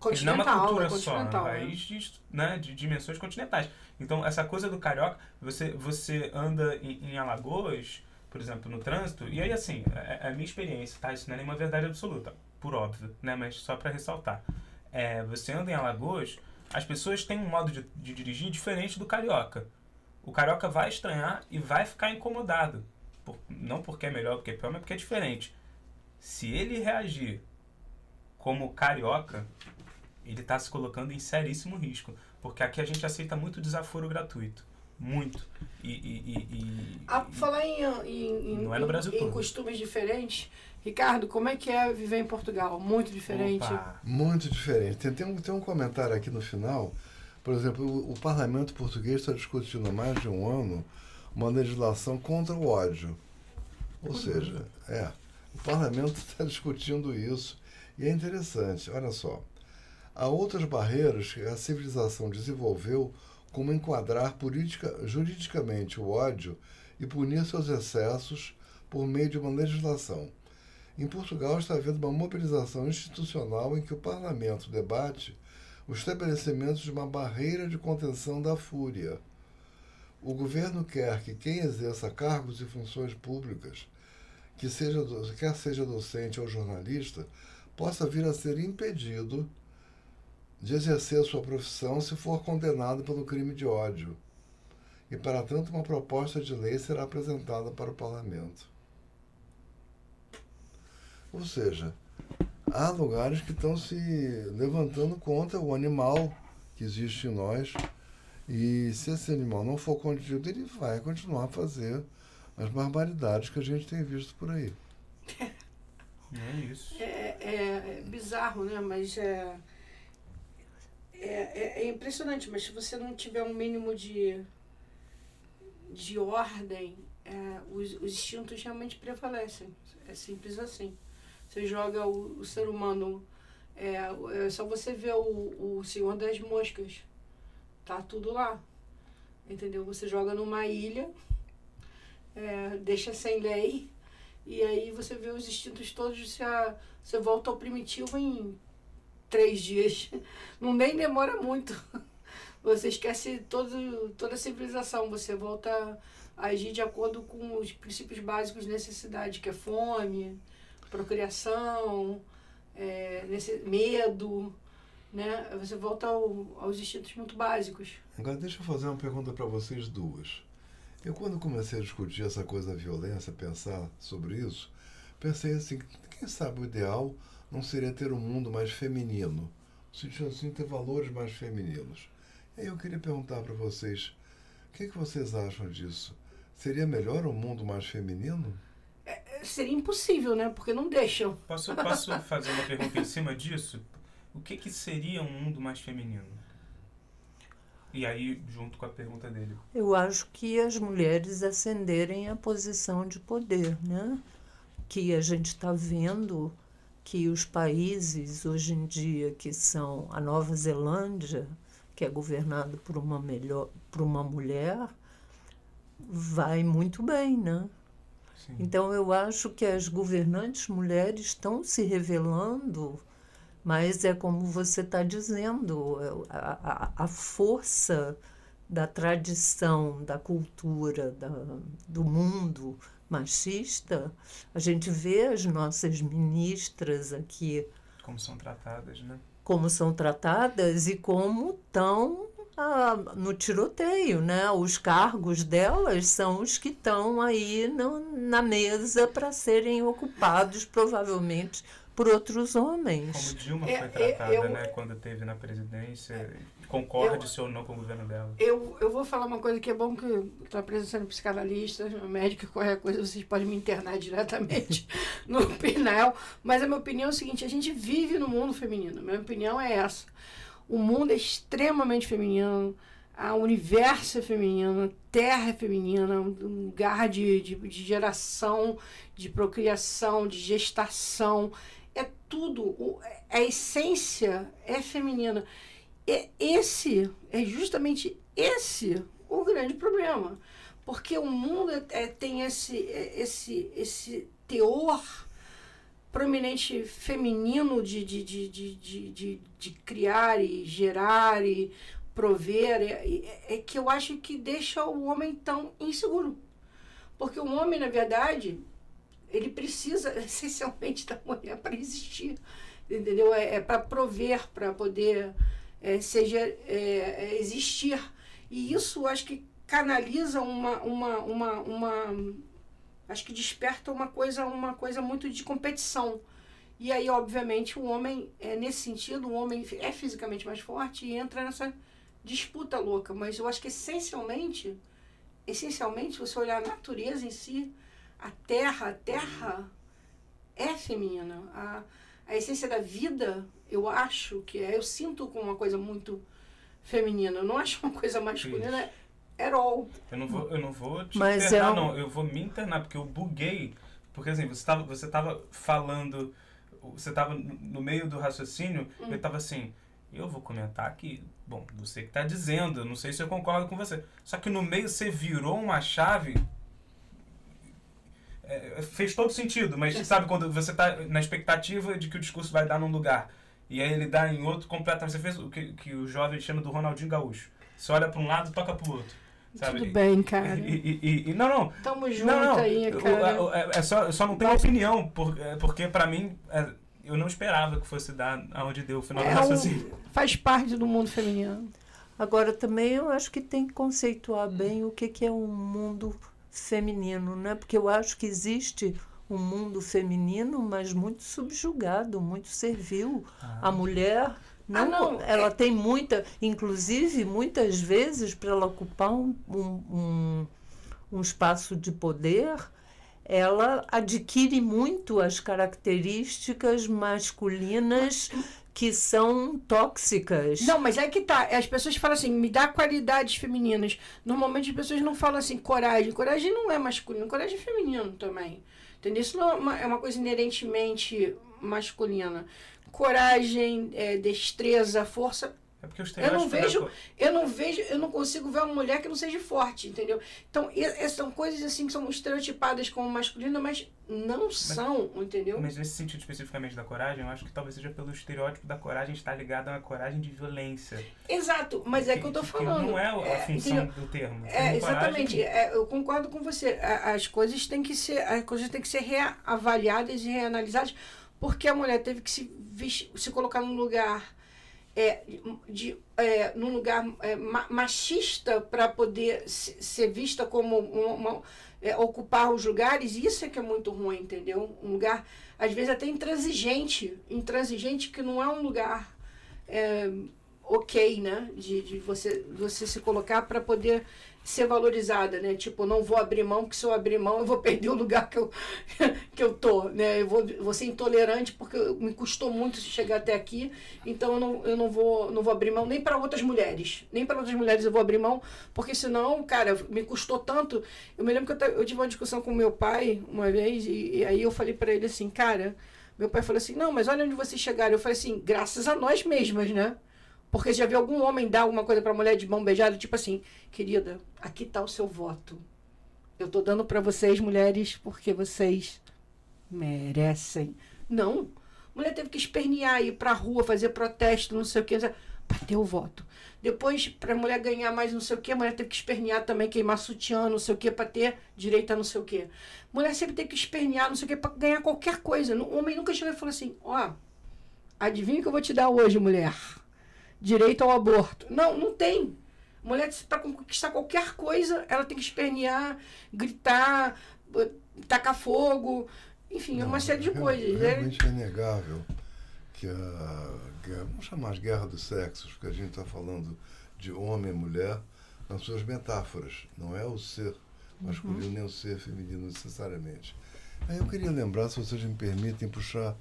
Ele não é uma cultura só, é um país de dimensões continentais. Então, essa coisa do carioca, você anda em Alagoas, por exemplo, no trânsito, e aí, assim, é a minha experiência, tá? Isso não é nenhuma verdade absoluta, por óbvio, né? Mas só para ressaltar. Você anda em Alagoas, as pessoas têm um modo de dirigir diferente do carioca. O carioca vai estranhar e vai ficar incomodado. Não porque é melhor, porque é pior, mas porque é diferente. Se ele reagir como carioca, ele está se colocando em seríssimo risco, porque aqui a gente aceita muito desaforo gratuito, muito. Falar em não é no Brasil todo. costumes diferentes, Ricardo, como é que é viver em Portugal? Muito diferente? Opa. Muito diferente. Tem um comentário aqui no final. Por exemplo, o parlamento português está discutindo há mais de um ano uma legislação contra o ódio. Ou seja, o parlamento está discutindo isso. E é interessante, olha só. Há outras barreiras que a civilização desenvolveu, como enquadrar juridicamente o ódio e punir seus excessos por meio de uma legislação. Em Portugal está havendo uma mobilização institucional em que o parlamento debate o estabelecimento de uma barreira de contenção da fúria. O governo quer que quem exerça cargos e funções públicas, quer seja docente ou jornalista, possa vir a ser impedido de exercer sua profissão se for condenado pelo crime de ódio. E, para tanto, uma proposta de lei será apresentada para o parlamento. Ou seja, há lugares que estão se levantando contra o animal que existe em nós, e se esse animal não for contido, ele vai continuar a fazer as barbaridades que a gente tem visto por aí. É isso. É bizarro, né? Mas é impressionante, mas se você não tiver um mínimo de ordem, os instintos realmente prevalecem. É simples assim. Você joga o ser humano, é só você ver o Senhor das Moscas, tá tudo lá, entendeu? Você joga numa ilha, deixa sem lei, e aí você vê os instintos todos, você volta ao primitivo em 3 dias, nem demora muito, você esquece toda a civilização, você volta a agir de acordo com os princípios básicos de necessidade, que é fome, procriação, medo, né? Você volta aos instintos muito básicos. Agora, deixa eu fazer uma pergunta para vocês duas. Eu, quando comecei a discutir essa coisa da violência, pensar sobre isso, pensei assim, quem sabe o ideal não seria ter um mundo mais feminino, no sentido assim, ter valores mais femininos. E aí eu queria perguntar para vocês, o que vocês acham disso? Seria melhor um mundo mais feminino? Seria impossível, né? Porque não deixam. Posso fazer uma pergunta em cima disso? O que seria um mundo mais feminino? E aí, junto com a pergunta dele. Eu acho que as mulheres ascenderem à posição de poder, né? Que a gente está vendo que os países, hoje em dia, que são a Nova Zelândia, que é governado por uma mulher, vai muito bem, né? Sim. Então, eu acho que as governantes mulheres estão se revelando, mas é como você está dizendo, a força da tradição, da cultura, do mundo machista, a gente vê as nossas ministras aqui. Como são tratadas, né? Como são tratadas e como estão no tiroteio, né? Os cargos delas são os que estão aí na mesa para serem ocupados, provavelmente, por outros homens. Como Dilma foi tratada, né? Quando esteve na presidência. Concorde-se ou não com o governo dela? Eu vou falar uma coisa que é bom, que estou apresentando psicanalista, médica, qualquer coisa, vocês podem me internar diretamente no PNAEL, mas a minha opinião é o seguinte, a gente vive no mundo feminino, minha opinião é essa. O mundo é extremamente feminino, o universo é feminino, a terra é feminina, um lugar de geração, de procriação, de gestação, é tudo, a essência é feminina. Justamente esse o grande problema, porque o mundo tem esse teor prominente feminino de criar e gerar e prover, que eu acho que deixa o homem tão inseguro. Porque o homem, na verdade, ele precisa essencialmente da mulher para existir, entendeu? Para prover, para poder existir. E isso acho que canaliza acho que desperta uma coisa muito de competição. E aí, obviamente, o homem, nesse sentido, o homem é fisicamente mais forte e entra nessa disputa louca. Mas eu acho que essencialmente, se você olhar a natureza em si, a terra é feminina. A essência da vida, eu acho que eu sinto como uma coisa muito feminina. Eu não acho uma coisa masculina at all. Eu não vou te Mas internar, não. Eu vou me internar, porque eu buguei. Porque assim, você tava falando, você tava no meio do raciocínio, eu tava assim, eu vou comentar que, bom, você que tá dizendo, eu não sei se eu concordo com você. Só que no meio você virou uma chave. Fez todo sentido, mas sabe quando você tá na expectativa de que o discurso vai dar num lugar e aí ele dá em outro completamente. Você fez o que o jovem chama do Ronaldinho Gaúcho. Você olha para um lado e toca pro outro. Sabe? Tudo bem, cara. Não. Tamo junto aí, cara. Eu só não tenho opinião, porque para mim eu não esperava que fosse dar aonde deu o final do raciocínio. Faz parte do mundo feminino. Agora, também eu acho que tem que conceituar bem o que é um mundo feminino, né? Porque eu acho que existe um mundo feminino, mas muito subjugado, muito servil. A mulher, ela tem inclusive, muitas vezes, para ela ocupar um espaço de poder, ela adquire muito as características masculinas que são tóxicas. Não, mas é que tá. As pessoas falam assim, me dá qualidades femininas. Normalmente as pessoas não falam assim, coragem. Coragem não é masculino, coragem é feminino também. Entendeu? Isso não é uma coisa inerentemente masculina. Coragem, destreza, força. É porque os eu não consigo ver uma mulher que não seja forte, entendeu? Então, são coisas assim que são estereotipadas como masculina, mas não são, entendeu? Mas nesse sentido especificamente da coragem, eu acho que talvez seja pelo estereótipo da coragem estar ligada a uma coragem de violência. Exato, mas é que eu tô falando. Que não é a função do termo. Exatamente. Eu concordo com você. As coisas têm que ser reavaliadas e reanalisadas, porque a mulher teve que se colocar num lugar num lugar machista para poder ser vista como ocupar os lugares. Isso é que é muito ruim, entendeu? Um lugar, às vezes, até intransigente que não é um lugar ok, né? De você se colocar para poder ser valorizada, né? Tipo, não vou abrir mão, porque se eu abrir mão eu vou perder o lugar que eu tô, né? Eu vou ser intolerante porque me custou muito chegar até aqui, então eu não vou abrir mão nem para outras mulheres. Nem para outras mulheres eu vou abrir mão, porque senão, cara, me custou tanto. Eu me lembro que eu tive uma discussão com meu pai uma vez e aí eu falei para ele assim, cara, meu pai falou assim, não, mas olha onde vocês chegaram. Eu falei assim, graças a nós mesmas, né? Porque já viu algum homem dar alguma coisa pra mulher de mão beijada, tipo assim, querida, aqui tá o seu voto. Eu tô dando pra vocês, mulheres, porque vocês merecem. Não. Mulher teve que espernear, ir pra rua, fazer protesto, não sei o que, pra ter o voto. Depois, pra mulher ganhar mais não sei o que, a mulher teve que espernear também, queimar sutiã, não sei o que, pra ter direito a não sei o que. Mulher sempre teve que espernear, não sei o que, pra ganhar qualquer coisa. O homem nunca chegou e falou assim, adivinha o que eu vou te dar hoje, mulher? Direito ao aborto. Não tem. Mulher, para conquistar qualquer coisa, ela tem que espernear, gritar, tacar fogo, enfim, uma série de coisas. Realmente é inegável que vamos chamar de guerra dos sexos, porque a gente está falando de homem e mulher nas suas metáforas. Não é o ser masculino nem o ser feminino necessariamente. Aí eu queria lembrar, se vocês me permitem, puxar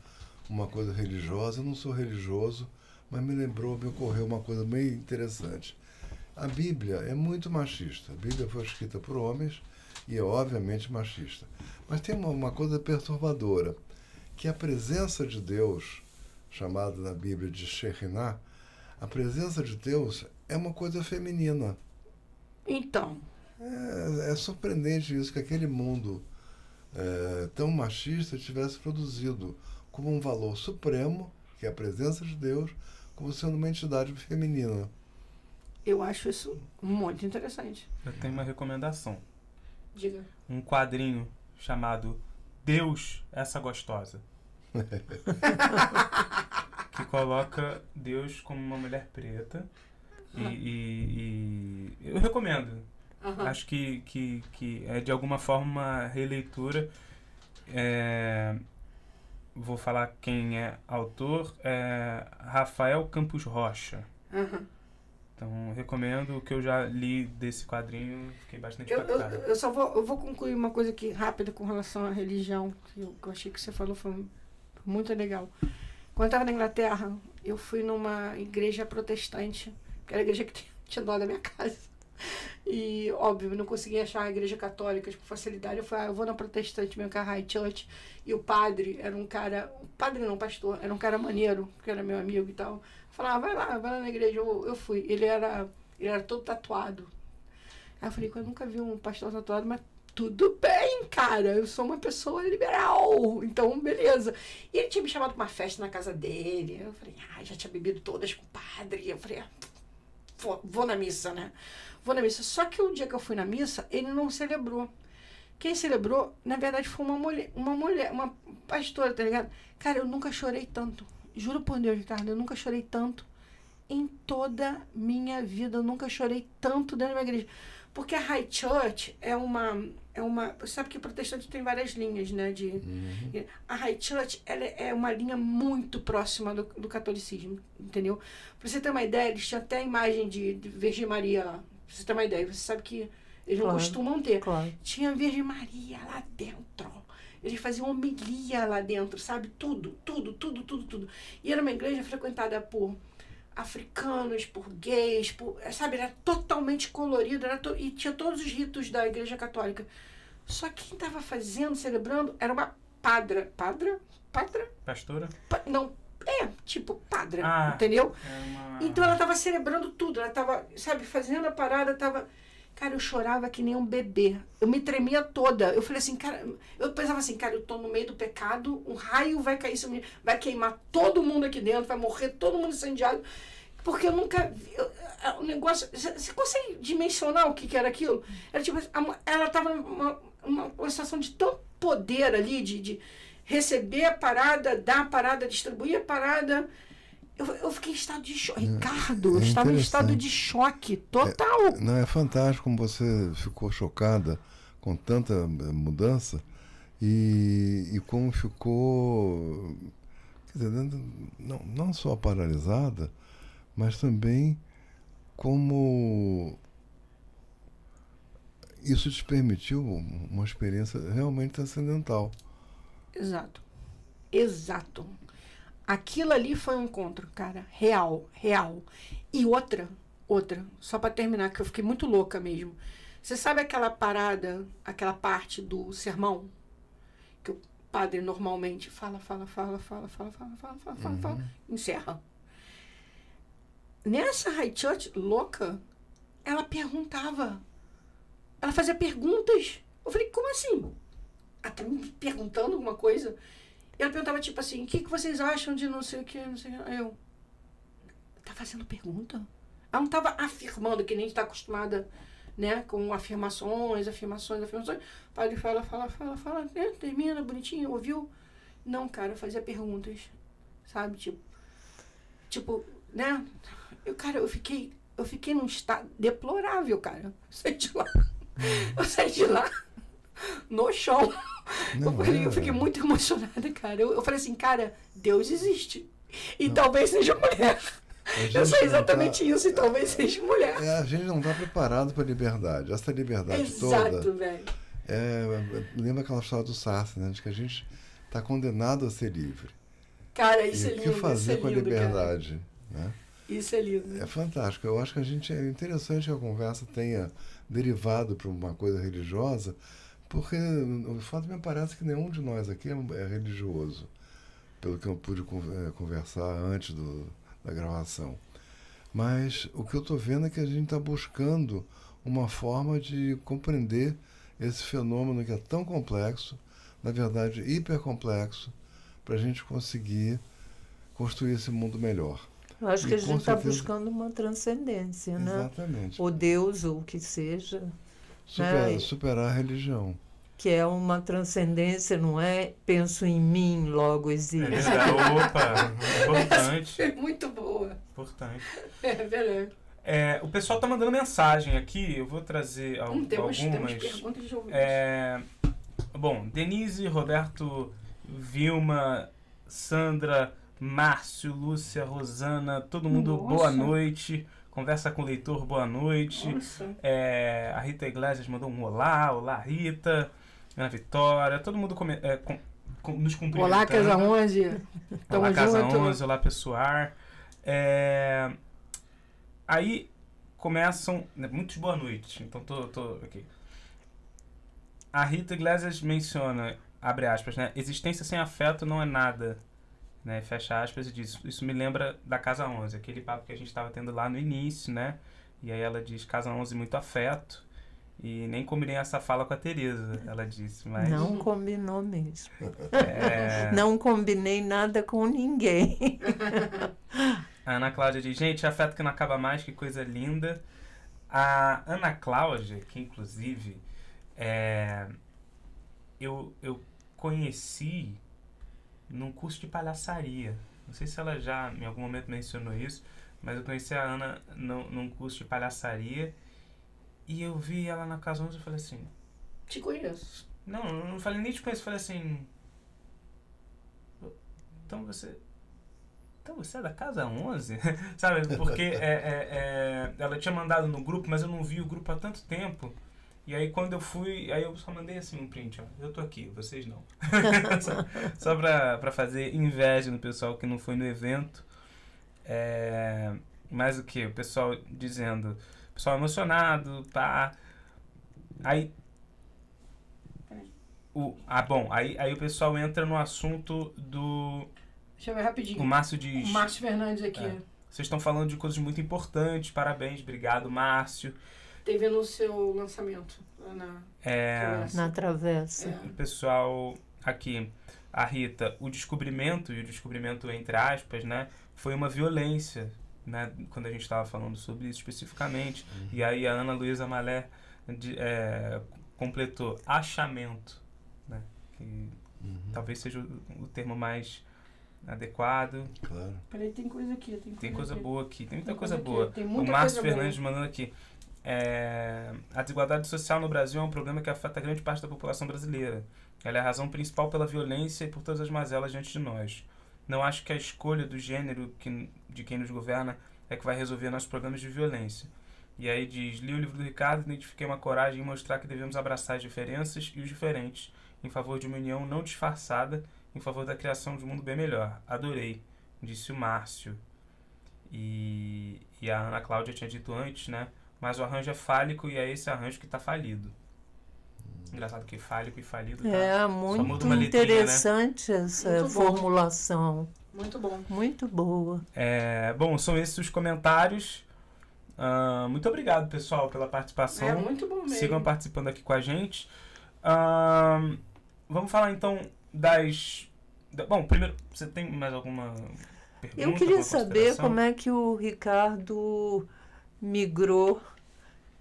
uma coisa religiosa. Eu não sou religioso, mas me ocorreu uma coisa bem interessante. A Bíblia é muito machista. A Bíblia foi escrita por homens e é obviamente machista. Mas tem uma coisa perturbadora, que a presença de Deus, chamada na Bíblia de Shekhinah, a presença de Deus é uma coisa feminina. Então. É surpreendente isso, que aquele mundo tão machista tivesse produzido como um valor supremo, que é a presença de Deus, como sendo uma entidade feminina. Eu acho isso muito interessante. Eu tenho uma recomendação. Diga. Um quadrinho chamado Deus, Essa Gostosa. Que coloca Deus como uma mulher preta. E eu recomendo. Acho que é de alguma forma uma releitura. vou falar quem é autor, é Rafael Campos Rocha. Uhum. Então, recomendo o que eu já li desse quadrinho, fiquei bastante impactado. Eu vou concluir uma coisa aqui rápida com relação à religião, que eu achei que você falou, foi muito legal. Quando eu estava na Inglaterra, eu fui numa igreja protestante, que era a igreja que tinha do lado da minha casa. E, óbvio, eu não conseguia achar a igreja católica com facilidade. Eu falei, eu vou na protestante mesmo, que é a High Church. E o padre era um cara... Padre não, pastor. Era um cara maneiro, que era meu amigo e tal. Eu falava, vai lá na igreja. Eu fui. Ele era todo tatuado. Aí eu falei, eu nunca vi um pastor tatuado, mas tudo bem, cara. Eu sou uma pessoa liberal. Então, beleza. E ele tinha me chamado pra uma festa na casa dele. Eu falei, já tinha bebido todas com o padre. Eu falei, vou na missa, né? Vou na missa. Só que o dia que eu fui na missa, ele não celebrou. Quem celebrou, na verdade, foi uma pastora, tá ligado? Cara, eu nunca chorei tanto. Juro por Deus, Ricardo, eu nunca chorei tanto em toda minha vida. Eu nunca chorei tanto dentro da minha igreja. Porque a High Church é uma... Sabe que o protestante tem várias linhas, né? A High Church ela é uma linha muito próxima do catolicismo, entendeu? Pra você ter uma ideia, eles tinham até a imagem de Virgem Maria lá. Pra você ter uma ideia, você sabe que eles não costumam ter. Claro. Tinha Virgem Maria lá dentro. Eles faziam homilia lá dentro, sabe? Tudo. E era uma igreja frequentada por africanos, por gays, sabe? Era totalmente colorido, e tinha todos os ritos da igreja católica. Só que quem estava celebrando, era uma padra? Pastora? Não, tipo padra, entendeu? Então ela estava celebrando tudo, ela estava, sabe, fazendo a parada, Cara, eu chorava que nem um bebê. Eu me tremia toda. Eu falei assim, cara... Eu pensava assim, cara, eu tô no meio do pecado, um raio vai cair sobre mim, vai queimar todo mundo aqui dentro, vai morrer todo mundo incendiado. Porque eu nunca vi... O negócio... Você consegue dimensionar o que era aquilo? Era tipo... Ela tava numa situação de tão poder ali, de receber a parada, dar a parada, distribuir a parada... Eu fiquei em estado de choque. Ricardo, eu estava em estado de choque total. Não, é fantástico como você ficou chocada com tanta mudança e como ficou, quer dizer, não só paralisada, mas também como isso te permitiu uma experiência realmente transcendental. Exato. Aquilo ali foi um encontro, cara, real. E outra, só para terminar, que eu fiquei muito louca mesmo. Você sabe aquela parada, aquela parte do sermão? Que o padre normalmente fala, encerra. Nessa High Church louca, ela perguntava. Ela fazia perguntas. Eu falei, como assim? Ela tá me perguntando alguma coisa? Ela perguntava, tipo assim, o que vocês acham de não sei o que, não sei o que. Eu, tá fazendo pergunta? Ela não estava afirmando, que nem está acostumada, né, com afirmações. O padre fala, né, termina, bonitinho, ouviu? Não, cara, eu fazia perguntas, sabe, tipo, né, eu fiquei num estado deplorável, cara. Eu saí de lá no chão. Eu fiquei muito emocionada, cara. Eu falei assim, cara, Deus existe. E talvez seja mulher. Eu sei exatamente isso, e talvez seja mulher. A gente não está preparado para a liberdade. Essa liberdade toda... Exato, velho. Lembra aquela história do Sartre, né? De que a gente está condenado a ser livre. Cara, isso é lindo. O que fazer com a liberdade? Né? Isso é lindo. É fantástico. Eu acho que é interessante que a conversa tenha derivado para uma coisa religiosa, porque o fato me parece que nenhum de nós aqui é religioso, pelo que eu pude conversar antes da gravação. Mas o que eu estou vendo é que a gente está buscando uma forma de compreender esse fenômeno que é tão complexo, na verdade hipercomplexo, para a gente conseguir construir esse mundo melhor. Eu acho que a gente está buscando uma transcendência, né? Exatamente. Ou Deus, ou o que seja. Superar a religião. Que é uma transcendência, não é penso em mim, logo existe. Opa, importante. É muito boa. Importante. Beleza. O pessoal tá mandando mensagem aqui, eu vou trazer algumas. Temos perguntas de ouvintes. Bom, Denise, Roberto, Vilma, Sandra, Márcio, Lúcia, Rosana, todo mundo, Nossa. boa noite. Conversa com o leitor, boa noite. Nossa. A Rita Iglesias mandou um olá Rita, Ana Vitória, todo mundo nos cumprimentando. Olá, Casa 11. Tamo Olá, Casa junto. 11, olá, pessoal. Aí começam, né, muitos boa noite, então tô aqui. A Rita Iglesias menciona, abre aspas, né, existência sem afeto não é nada, né, fecha aspas, e diz, isso me lembra da Casa 11, aquele papo que a gente estava tendo lá no início, né, e aí ela diz, Casa 11, muito afeto, e nem combinei essa fala com a Tereza, ela disse, mas... Não combinou mesmo. Não combinei nada com ninguém. A Ana Cláudia diz, gente, afeto que não acaba mais, que coisa linda. A Ana Cláudia, que inclusive eu conheci num curso de palhaçaria. Não sei se ela já em algum momento mencionou isso, mas eu conheci a Ana num curso de palhaçaria e eu vi ela na Casa 11 e falei assim... Te conheço. Não falei nem te conheço, falei assim... Então você é da Casa 11? Sabe, porque ela tinha mandado no grupo, mas eu não vi o grupo há tanto tempo. E aí quando eu fui, aí eu só mandei assim um print, ó, eu tô aqui, vocês não. só pra fazer inveja no pessoal que não foi no evento. Mas o que? O pessoal dizendo, o pessoal emocionado, pá. Aí... Aí o pessoal entra no assunto do... Deixa eu ver rapidinho. O Márcio diz... O Márcio Fernandes aqui. Vocês estão falando de coisas muito importantes, parabéns, obrigado, Márcio. Teve no seu lançamento. Na Travessa. O pessoal aqui, a Rita, o descobrimento entre aspas, né, foi uma violência, né, quando a gente estava falando sobre isso especificamente. E aí a Ana Luísa Malé completou achamento, né, que talvez seja o termo mais adequado. Claro. Peraí, tem coisa aqui. Tem coisa aqui. boa aqui, tem muita Tem coisa coisa boa. aqui, tem muita O Márcio coisa Fernandes boa. mandando aqui. A desigualdade social no Brasil é um problema que afeta grande parte da população brasileira. Ela é a razão principal pela violência e por todas as mazelas diante de nós. Não acho que a escolha do gênero de quem nos governa é que vai resolver nossos problemas de violência. E aí diz, li o livro do Ricardo, identifiquei uma coragem em mostrar que devemos abraçar as diferenças e os diferentes, em favor de uma união não disfarçada, em favor da criação de um mundo bem melhor. Adorei, disse o Márcio. E a Ana Cláudia tinha dito antes, né? Mas o arranjo é fálico e é esse arranjo que está falido. Engraçado que fálico e falido tá, muito uma letrinha, interessante, né? Essa Muito bom. formulação. Muito bom. Muito boa. Bom, são esses os comentários. Muito obrigado, pessoal, pela participação. É muito bom mesmo. Sigam participando aqui com a gente. Vamos falar então Bom, primeiro, você tem mais alguma pergunta? Eu queria alguma saber consideração? como é que o Ricardo migrou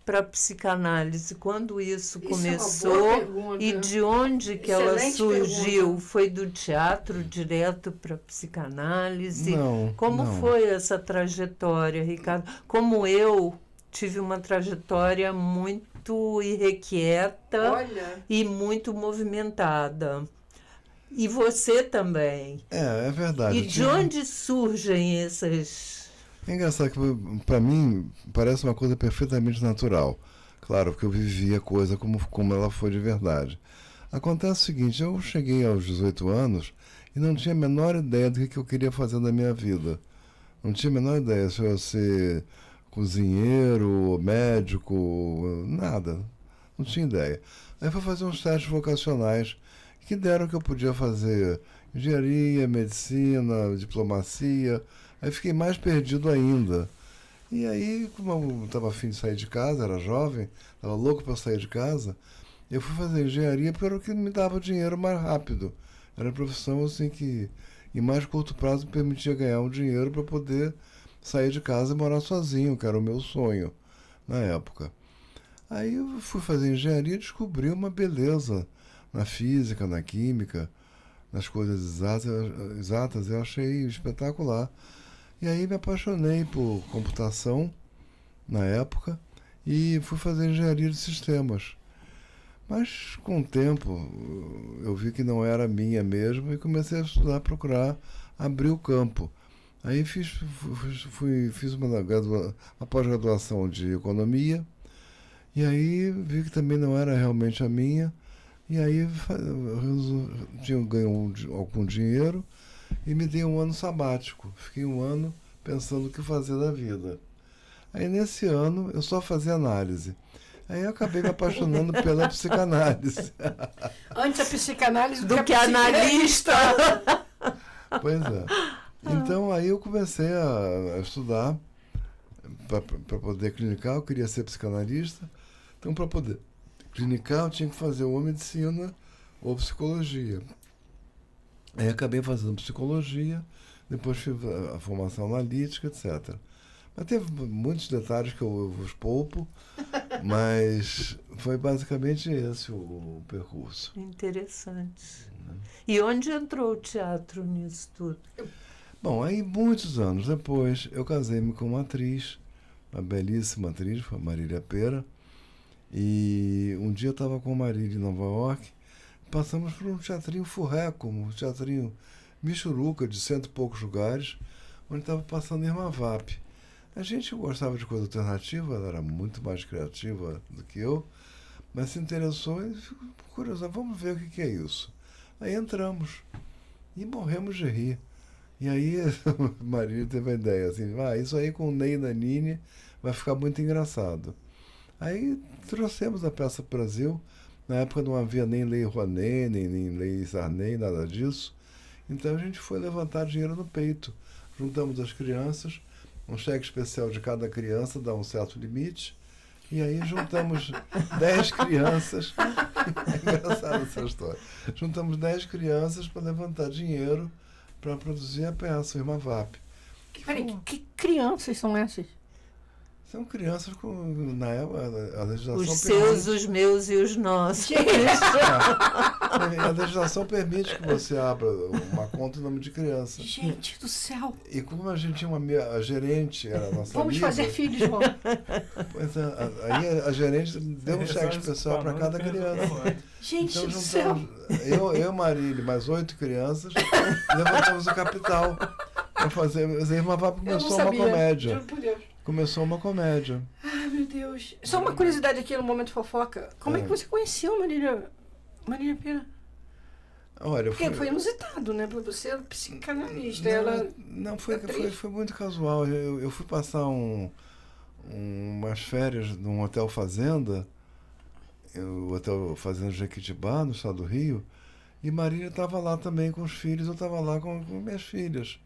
para a psicanálise, quando isso Isso é uma boa começou pergunta. e de onde que ela Excelente surgiu? pergunta. Foi do teatro direto para a psicanálise? Não. Como não. foi essa trajetória, Ricardo? Como eu tive uma trajetória muito irrequieta Olha, e muito movimentada. E você também. É verdade. E de onde surgem essas... É engraçado que, para mim, parece uma coisa perfeitamente natural. Claro, porque eu vivi a coisa como ela foi de verdade. Acontece o seguinte, eu cheguei aos 18 anos e não tinha a menor ideia do que eu queria fazer da minha vida. Não tinha a menor ideia se eu ia ser cozinheiro, médico, nada. Não tinha ideia. Aí fui fazer uns testes vocacionais que deram que eu podia fazer engenharia, medicina, diplomacia. Aí fiquei mais perdido ainda. E aí, como eu estava afim de sair de casa, era jovem, estava louco para sair de casa, eu fui fazer engenharia porque era o que me dava dinheiro mais rápido. Era a profissão assim que, em mais curto prazo, me permitia ganhar um dinheiro para poder sair de casa e morar sozinho, que era o meu sonho na época. Aí eu fui fazer engenharia e descobri uma beleza na física, na química, nas coisas exatas, eu achei espetacular. E aí me apaixonei por computação na época e fui fazer engenharia de sistemas. Mas, com o tempo, eu vi que não era minha mesmo e comecei a estudar, procurar abrir o campo. Aí fiz uma pós-graduação de economia, e aí vi que também não era realmente a minha, e aí ganhei algum dinheiro e me dei um ano sabático. Fiquei um ano pensando o que fazer da vida. Aí nesse ano eu só fazia análise. Aí eu acabei me apaixonando pela psicanálise. Antes a psicanálise Do que analista. Pois é. Então aí eu comecei a estudar para poder clinicar. Eu queria ser psicanalista. Então, para poder clinicar, eu tinha que fazer ou medicina ou psicologia. Aí acabei fazendo psicologia, depois fiz a formação analítica, etc. Mas teve muitos detalhes que eu vos poupo, mas foi basicamente esse o percurso. Interessante. E onde entrou o teatro nisso tudo? Bom, aí muitos anos depois, eu casei-me com uma atriz, uma belíssima atriz, foi a Marília Pera, e um dia eu estava com a Marília em Nova York, passamos por um teatrinho furreco, um teatrinho michuruca de 100 e poucos lugares, onde estava passando Irma Vap. A gente gostava de coisa alternativa, ela era muito mais criativa do que eu, mas se interessou e ficou curiosa, vamos ver o que é isso. Aí entramos e morremos de rir. E aí a Marília teve a ideia assim, isso aí com o Ney Nanini vai ficar muito engraçado. Aí trouxemos a peça para o Brasil. Na época não havia nem Lei Rouanet, nem Lei Sarney, nada disso. Então a gente foi levantar dinheiro no peito. Juntamos as crianças, um cheque especial de cada criança dá um certo limite. E aí juntamos 10 crianças. É engraçada essa história. Juntamos 10 crianças para levantar dinheiro para produzir a peça, o Irma Vap. Peraí, que crianças são essas? São crianças com, na época, a legislação Os seus, os meus e os nossos. A legislação permite que você abra uma conta em nome de criança. Gente do céu. E como a gente tinha a gerente, era a nossa Vamos amiga, fazer filhos, João. Pois é, aí a gerente deu um cheque especial para cada criança. Gente Então do céu. eu, Marília, mais 8 crianças, levantamos o capital para fazer. A Irma Vap começou uma comédia. Juro por Deus. Começou uma comédia. Ai, meu Deus. Só uma curiosidade aqui no Momento Fofoca. Como é que você conheceu Marília Pera? Olha, Porque foi inusitado, né? Porque você é psicanalista. Ela não foi muito casual. Eu fui passar umas férias num hotel fazenda, o Hotel Fazenda Jequitibá, no estado do Rio, e Marília estava lá também com os filhos, eu estava lá com minhas filhas.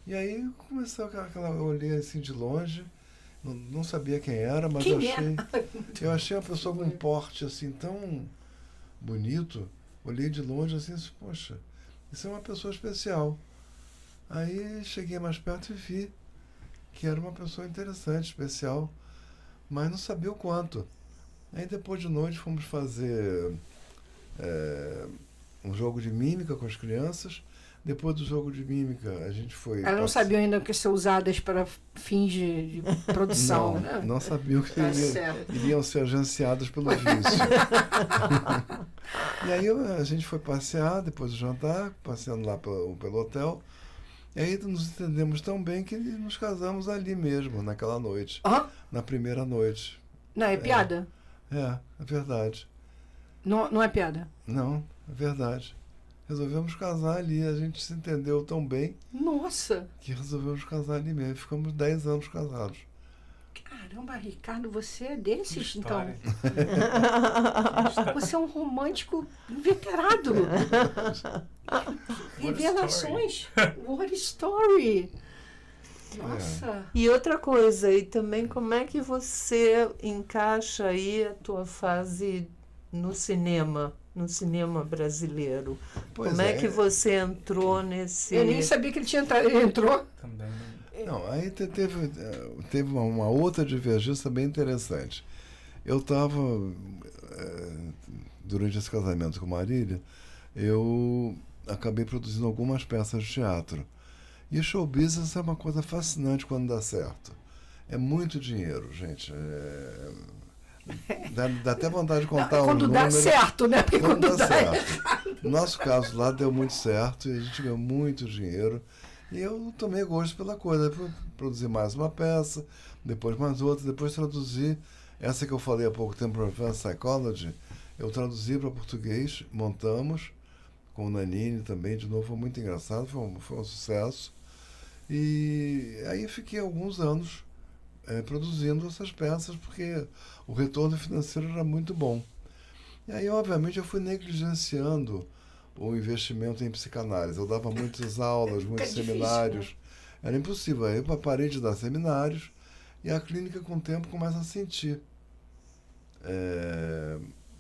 E aí começou eu olhei assim de longe, não sabia quem era, mas eu achei uma pessoa com um porte assim tão bonito. Olhei de longe assim, poxa, isso é uma pessoa especial. Aí cheguei mais perto e vi que era uma pessoa interessante, especial, mas não sabia o quanto. Aí depois de noite fomos fazer um jogo de mímica com as crianças. Depois do jogo de mímica, a gente foi... Ela não sabia ainda que são usadas para fins de produção, não, né? Não sabiam que iriam ser agenciadas pelo vício. E aí a gente foi passear, depois do jantar, passeando lá pelo hotel. E aí nos entendemos tão bem que nos casamos ali mesmo, naquela noite. Na primeira noite. Não, é piada? É verdade. Não é piada? Não, é verdade. Resolvemos casar ali, a gente se entendeu tão bem. Nossa! Que resolvemos casar ali mesmo. Ficamos 10 anos casados. Caramba, Ricardo, você é desses, então? Você é um romântico inveterado. Revelações. What story! Nossa! E outra coisa, e também como é que você encaixa aí a tua fase no cinema brasileiro? Como é que você entrou nesse... Eu nem sabia que ele tinha entrado, ele entrou. Também. Não, aí teve uma outra divergência bem interessante. Eu estava, durante esse casamento com Marília, eu acabei produzindo algumas peças de teatro. E show business é uma coisa fascinante quando dá certo. É muito dinheiro, gente. Dá até vontade de contar um Quando número. dá certo, né? Porque Quando dá errado. certo. No nosso caso lá deu muito certo e a gente ganhou muito dinheiro. E eu tomei gosto pela coisa. Depois produzi mais uma peça, depois mais outra, depois traduzi essa que eu falei há pouco tempo, Advanced Psychology. Eu traduzi para português, montamos com o Nanini também, de novo, foi muito engraçado, foi um sucesso. E aí fiquei alguns anos produzindo essas peças, porque o retorno financeiro era muito bom. E aí, obviamente, eu fui negligenciando o investimento em psicanálise. Eu dava muitas aulas, muitos seminários. Difícil, né? Era impossível. Aí eu parei de dar seminários e a clínica, com o tempo, começa a sentir.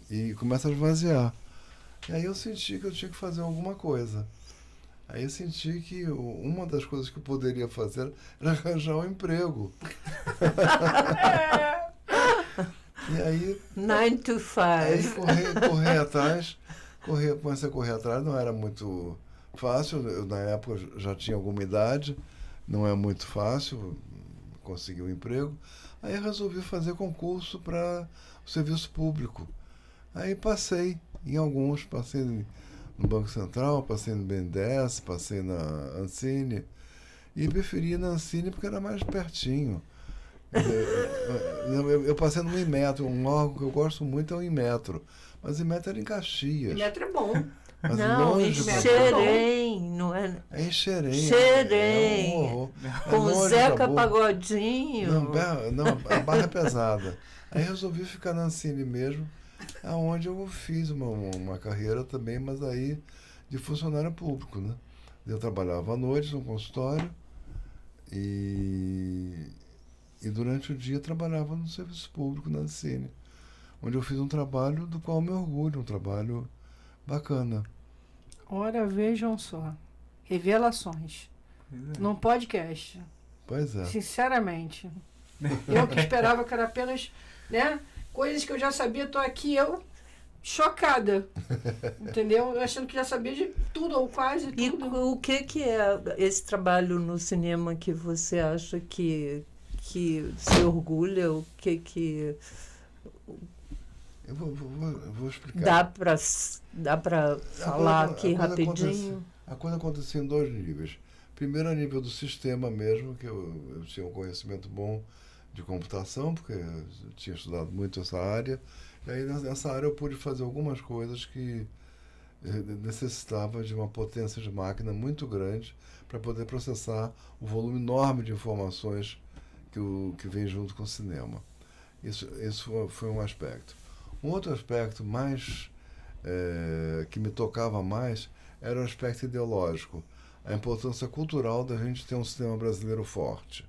E começa a esvaziar. E aí eu senti que eu tinha que fazer alguma coisa. Aí eu senti que uma das coisas que eu poderia fazer era arranjar um emprego. E aí... 9 to 5. Aí correr atrás, comecei a correr atrás, não era muito fácil, eu, na época já tinha alguma idade, não é muito fácil conseguir um emprego. Aí eu resolvi fazer concurso para o serviço público. Aí passei em alguns, passei no Banco Central, passei no BNDES, passei na Ancine, e preferi na Ancine porque era mais pertinho. Eu passei no Inmetro, um órgão que eu gosto muito é o Inmetro, mas o Inmetro era em Caxias. Inmetro é bom. Mas Não, em longe, Xerém, não é? é em Xerém. Xerém. É um horror. Com o Longe Zeca da boca. Pagodinho. Não, a barra é pesada. Aí resolvi ficar na Ancine mesmo, aonde eu fiz uma carreira também, mas aí de funcionário público, né? Eu trabalhava à noite no consultório e durante o dia trabalhava no serviço público na Ancine, onde eu fiz um trabalho do qual me orgulho, um trabalho bacana. Ora, vejam só. Revelações. Num podcast. Pois é. Sinceramente. Eu que esperava que era apenas, né, coisas que eu já sabia, tô aqui eu chocada. Entendeu? Eu achando que já sabia de tudo ou quase E tudo. o que é esse trabalho no cinema que você acha que se orgulha? O que Eu vou explicar. dá para falar aqui a coisa rapidinho? A coisa acontecia em dois níveis. Primeiro, a nível do sistema mesmo, que eu tinha um conhecimento bom de computação, porque eu tinha estudado muito essa área. E aí, nessa área, eu pude fazer algumas coisas que necessitava de uma potência de máquina muito grande para poder processar o volume enorme de informações que vem junto com o cinema. Isso foi um aspecto. Um outro aspecto mais que me tocava mais era o aspecto ideológico, a importância cultural da gente ter um cinema brasileiro forte.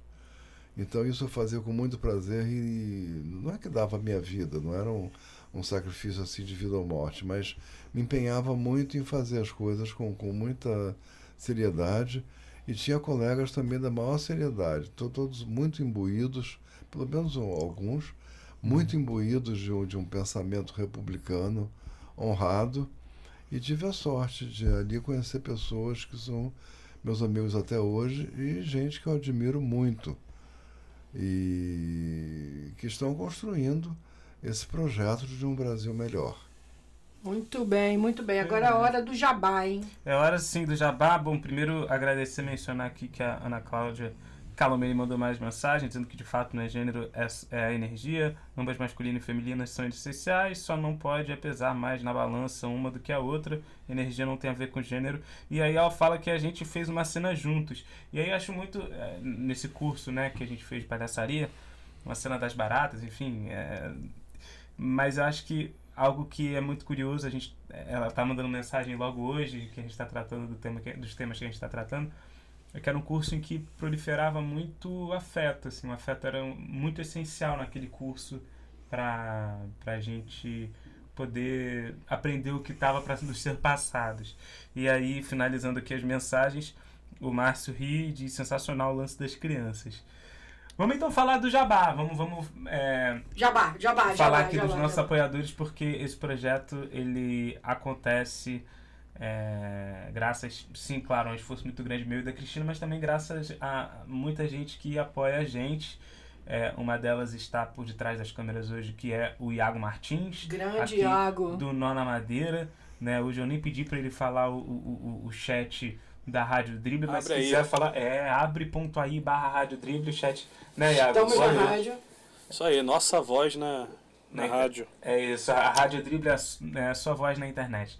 Então isso eu fazia com muito prazer e não é que dava a minha vida, não era um sacrifício assim de vida ou morte, mas me empenhava muito em fazer as coisas com muita seriedade e tinha colegas também da maior seriedade, todos muito imbuídos, pelo menos alguns, muito imbuídos de um pensamento republicano, honrado, e tive a sorte de ali conhecer pessoas que são meus amigos até hoje e gente que eu admiro muito e que estão construindo esse projeto de um Brasil melhor. Muito bem, muito bem. Agora é a hora do jabá, hein? É hora sim do jabá. Bom, primeiro agradecer, mencionar aqui que a Ana Cláudia Calomei mandou mais mensagem, dizendo que de fato não é gênero, é a energia. Ambas masculinas e femininas são essenciais, só não pode pesar mais na balança uma do que a outra. Energia não tem a ver com gênero. E aí ela fala que a gente fez uma cena juntos. E aí eu acho muito, nesse curso, né, que a gente fez de palhaçaria, uma cena das baratas, enfim. Mas eu acho que algo que é muito curioso, ela está mandando mensagem logo hoje, que a gente está tratando dos temas que a gente está tratando, é que era um curso em que proliferava muito afeto, assim, o afeto era muito essencial naquele curso para a gente poder aprender o que estava para nos ser passados. E aí, finalizando aqui as mensagens, o Márcio ri de sensacional o lance das crianças. Vamos então falar do jabá, vamos falar aqui dos nossos apoiadores, porque esse projeto ele acontece graças, sim, claro, a um esforço muito grande meu e da Cristina, mas também graças a muita gente que apoia a gente. Uma delas está por detrás das câmeras hoje, que é o Iago Martins. Grande aqui Iago. do Nó na Madeira. Né? Hoje eu nem pedi para ele falar o chat da Rádio Drible, mas se quiser falar, abre.ai/Rádio Drible, o chat, né, Iago? Estamos na rádio. Isso aí, nossa voz na rádio. É isso, a Rádio Drible é a sua voz na internet.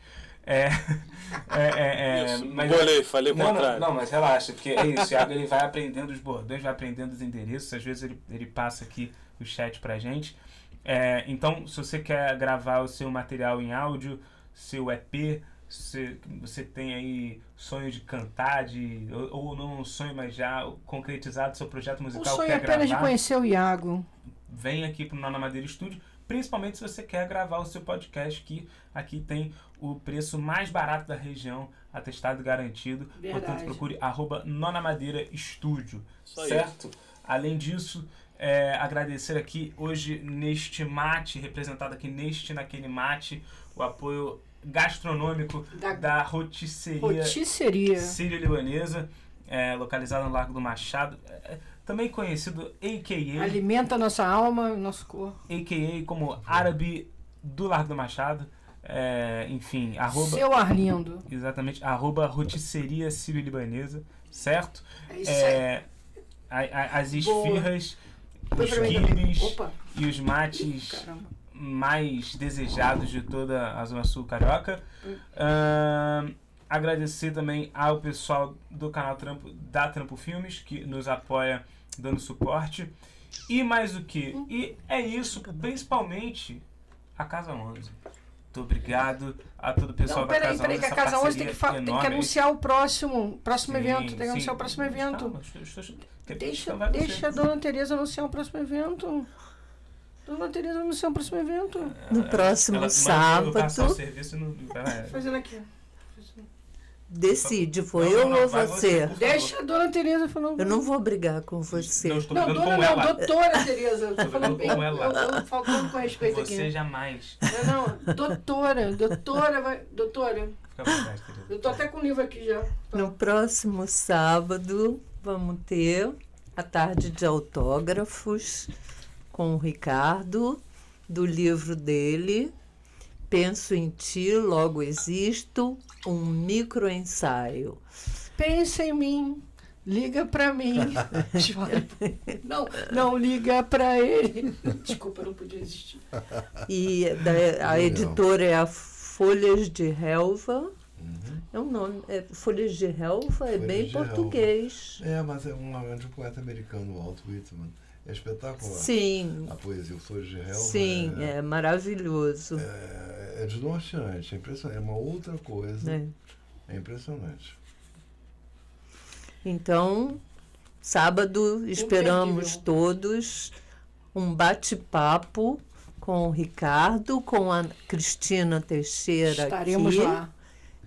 Isso, mas falei o contrário. Não, mas relaxa, porque é isso, o Iago ele vai aprendendo os bordões, vai aprendendo os endereços, às vezes ele passa aqui o chat pra gente. Então, se você quer gravar o seu material em áudio, seu EP, se você tem aí sonho de cantar, ou não um sonho, mas já concretizado seu projeto musical, O sonho quer apenas gravar, de conhecer o Iago. vem aqui pro Nó na Madeira Studio, principalmente se você quer gravar o seu podcast, que aqui tem o preço mais barato da região, atestado garantido. Verdade. Portanto, procure @Nó na Madeira Studio, Isso certo? Além disso, agradecer aqui hoje neste mate, representado aqui naquele mate, o apoio gastronômico da rotisseria sírio-libanesa, localizada no Largo do Machado, também conhecido a.k.a. Alimenta a nossa alma, nosso corpo. a.k.a. como árabe do Largo do Machado, enfim, Seu Arlindo. exatamente, rotisseria sírio-libanesa, certo? É isso aí. As esfirras, os Foi pra mim quibes também. Opa. e os mates Caramba. mais desejados de toda a Zona Sul Carioca. Agradecer também ao pessoal do canal da Trampo Filmes, que nos apoia dando suporte. E mais o que? E é isso, principalmente a Casa 11. Muito obrigado a todo o pessoal da Casa 11. Peraí, que a Casa 11 tem que anunciar o próximo evento. Tem que anunciar o próximo evento. Deixa a Dona Tereza anunciar o próximo evento. No próximo sábado. Fazendo aqui. Decide, foi eu ou você? Deixa a Dona Tereza falando. Eu não vou brigar com você. Não, estou Não, brigando dona com não, ela. doutora Tereza. Tô falando bem. com ela. Eu faltando com respeito aqui. Você jamais. Não, doutora. Doutora. Fica à vontade, Tereza. Eu tô até com o livro aqui já. No próximo sábado, vamos ter a tarde de autógrafos com o Ricardo, do livro dele, Penso em Ti, Logo Existo, um microensaio. Pensa em mim, liga pra mim. Não liga pra ele. Desculpa, eu não podia existir. E a editora é a Folhas de Relva. É um nome, Folhas de Relva, é bem português. Mas é de um poeta americano, o Walt Whitman. É espetacular. Sim. A poesia Folhas de Relva. Sim, é maravilhoso. É desnorteante, é impressionante. É uma outra coisa. É impressionante. Então, sábado, esperamos todos um bate-papo com o Ricardo, com a Cristina Teixeira. Estaremos aqui, lá.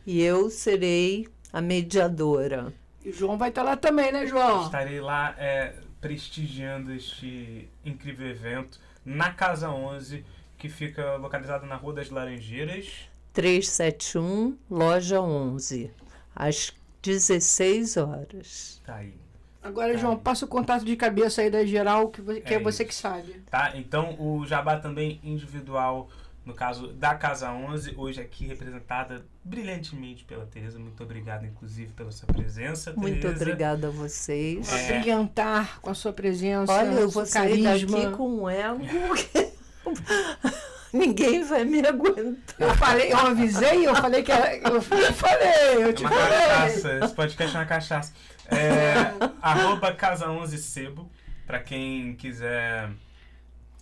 E eu serei a mediadora. E o João vai estar lá também, né, João? Estarei lá prestigiando este incrível evento na Casa 11, que fica localizada na Rua das Laranjeiras. 371, Loja 11, às 16 horas. Tá aí. Agora, João, passa o contato de cabeça aí da geral, que é você que sabe. Tá? Então, o jabá também individual, no caso da Casa 11, hoje aqui representada brilhantemente pela Tereza. Muito obrigado, inclusive, pela sua presença, Tereza. Muito obrigada a vocês. Brilhantar com a sua presença. Olha, eu vou sair daqui com um ego que ninguém vai me aguentar. Eu avisei, eu falei que era. Eu te falei. Cachaça, esse podcast é uma cachaça. @Casa 11 Sebo, para quem quiser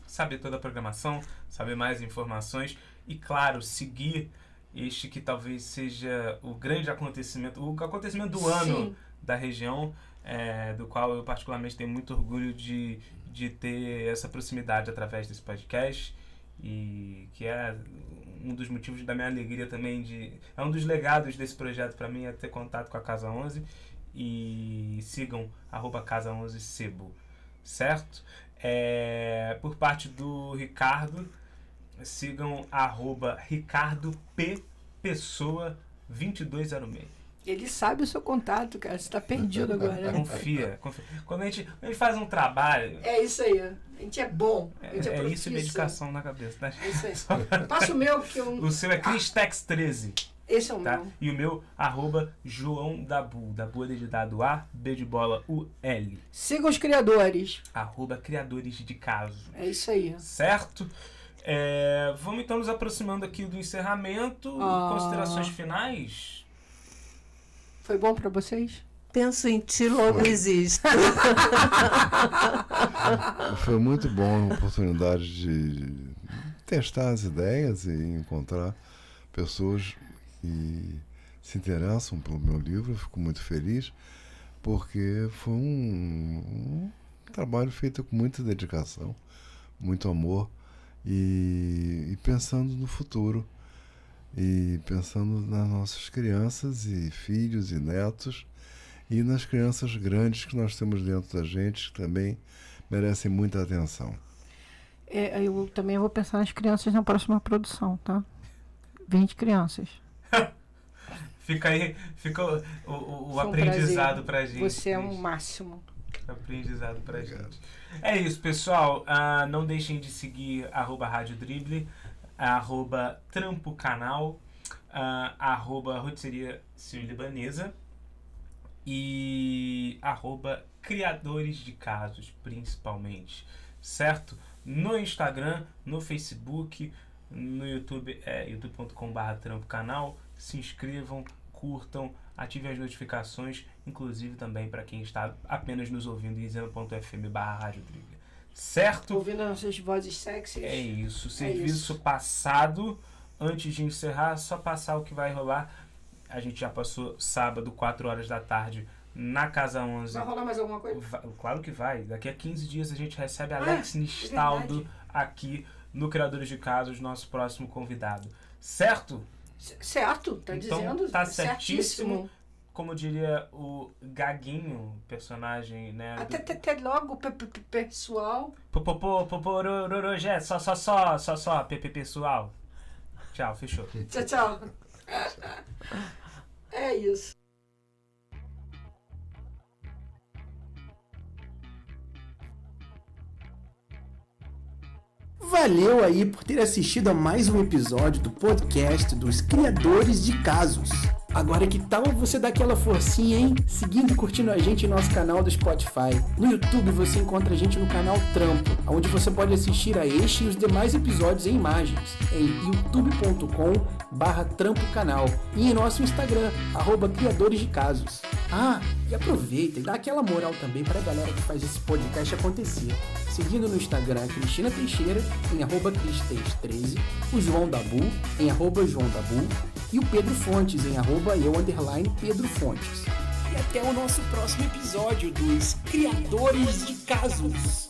saber toda a programação, saber mais informações e, claro, seguir este que talvez seja o grande acontecimento, o acontecimento do ano da região, do qual eu particularmente tenho muito orgulho de ter essa proximidade através desse podcast, e que é um dos motivos da minha alegria também, é um dos legados desse projeto para mim, é ter contato com a Casa 11. E sigam @Casa 11 Sebo, certo? Por parte do Ricardo, sigam @Ricardo P Pessoa 2206. Ele sabe o seu contato, cara. Você tá perdido agora. Confia. Quando a gente faz um trabalho... É isso aí. A gente é bom. A gente é isso e dedicação na cabeça, né? É isso aí. Passa o meu, que eu... O seu é Cristex13. Esse é o tá? meu. E o meu, @João Dabu. Dabu é dedicado A, B de bola, U-L. Siga os criadores. @Criadores de Caso. É isso aí. Certo? Vamos então nos aproximando aqui do encerramento. Considerações finais? Foi bom pra vocês? Penso em ti, logo existo. Foi muito bom a oportunidade de testar as ideias e encontrar pessoas que se interessam pelo meu livro. Eu fico muito feliz, porque foi um trabalho feito com muita dedicação, muito amor e pensando no futuro. E pensando nas nossas crianças e filhos e netos e nas crianças grandes que nós temos dentro da gente, que também merecem muita atenção. Eu também vou pensar nas crianças na próxima produção, tá? 20 crianças. Fica o aprendizado pra gente. Você é um máximo. Aprendizado pra gente. É isso, pessoal. Não deixem de seguir @Rádio Drible, @Trampo Canal, @Rotisseria Sírio-Libanesa e @Criadores de Casos, principalmente, certo? No Instagram, no Facebook, no YouTube, youtube.com/Trampo Canal. Se inscrevam, curtam, ativem as notificações, inclusive também para quem está apenas nos ouvindo em zeno.fm/Rádio Drible. Certo? Ouvindo as nossas vozes sexys. É isso. Serviço passado. Antes de encerrar, só passar o que vai rolar. A gente já passou sábado, 4 horas da tarde, na Casa 11. Vai rolar mais alguma coisa? Claro que vai. Daqui a 15 dias a gente recebe Alex Nistaldo aqui no Criadores de Casos, nosso próximo convidado. Certo? Certo, tá então, dizendo. Tá certíssimo. Como diria o Gaguinho, personagem, né? Até logo, pessoal. Rogé, só, pessoal. Tchau, fechou. Tchau. É isso. Valeu aí por ter assistido a mais um episódio do podcast dos Criadores de Casos. Agora, que tal você dar aquela forcinha, hein? Seguindo e curtindo a gente em nosso canal do Spotify. No YouTube você encontra a gente no canal Trampo, onde você pode assistir a este e os demais episódios em imagens, em youtube.com/trampocanal e em nosso Instagram, @Criadores de Casos. E aproveita e dá aquela moral também para a galera que faz esse podcast acontecer. Seguindo no Instagram a Cristina Teixeira, em @Cristex13, o João Dabu, em @JoãoDabu, e o Pedro Fontes, em @eu_Pedro Fontes. E até o nosso próximo episódio dos Criadores de Casos.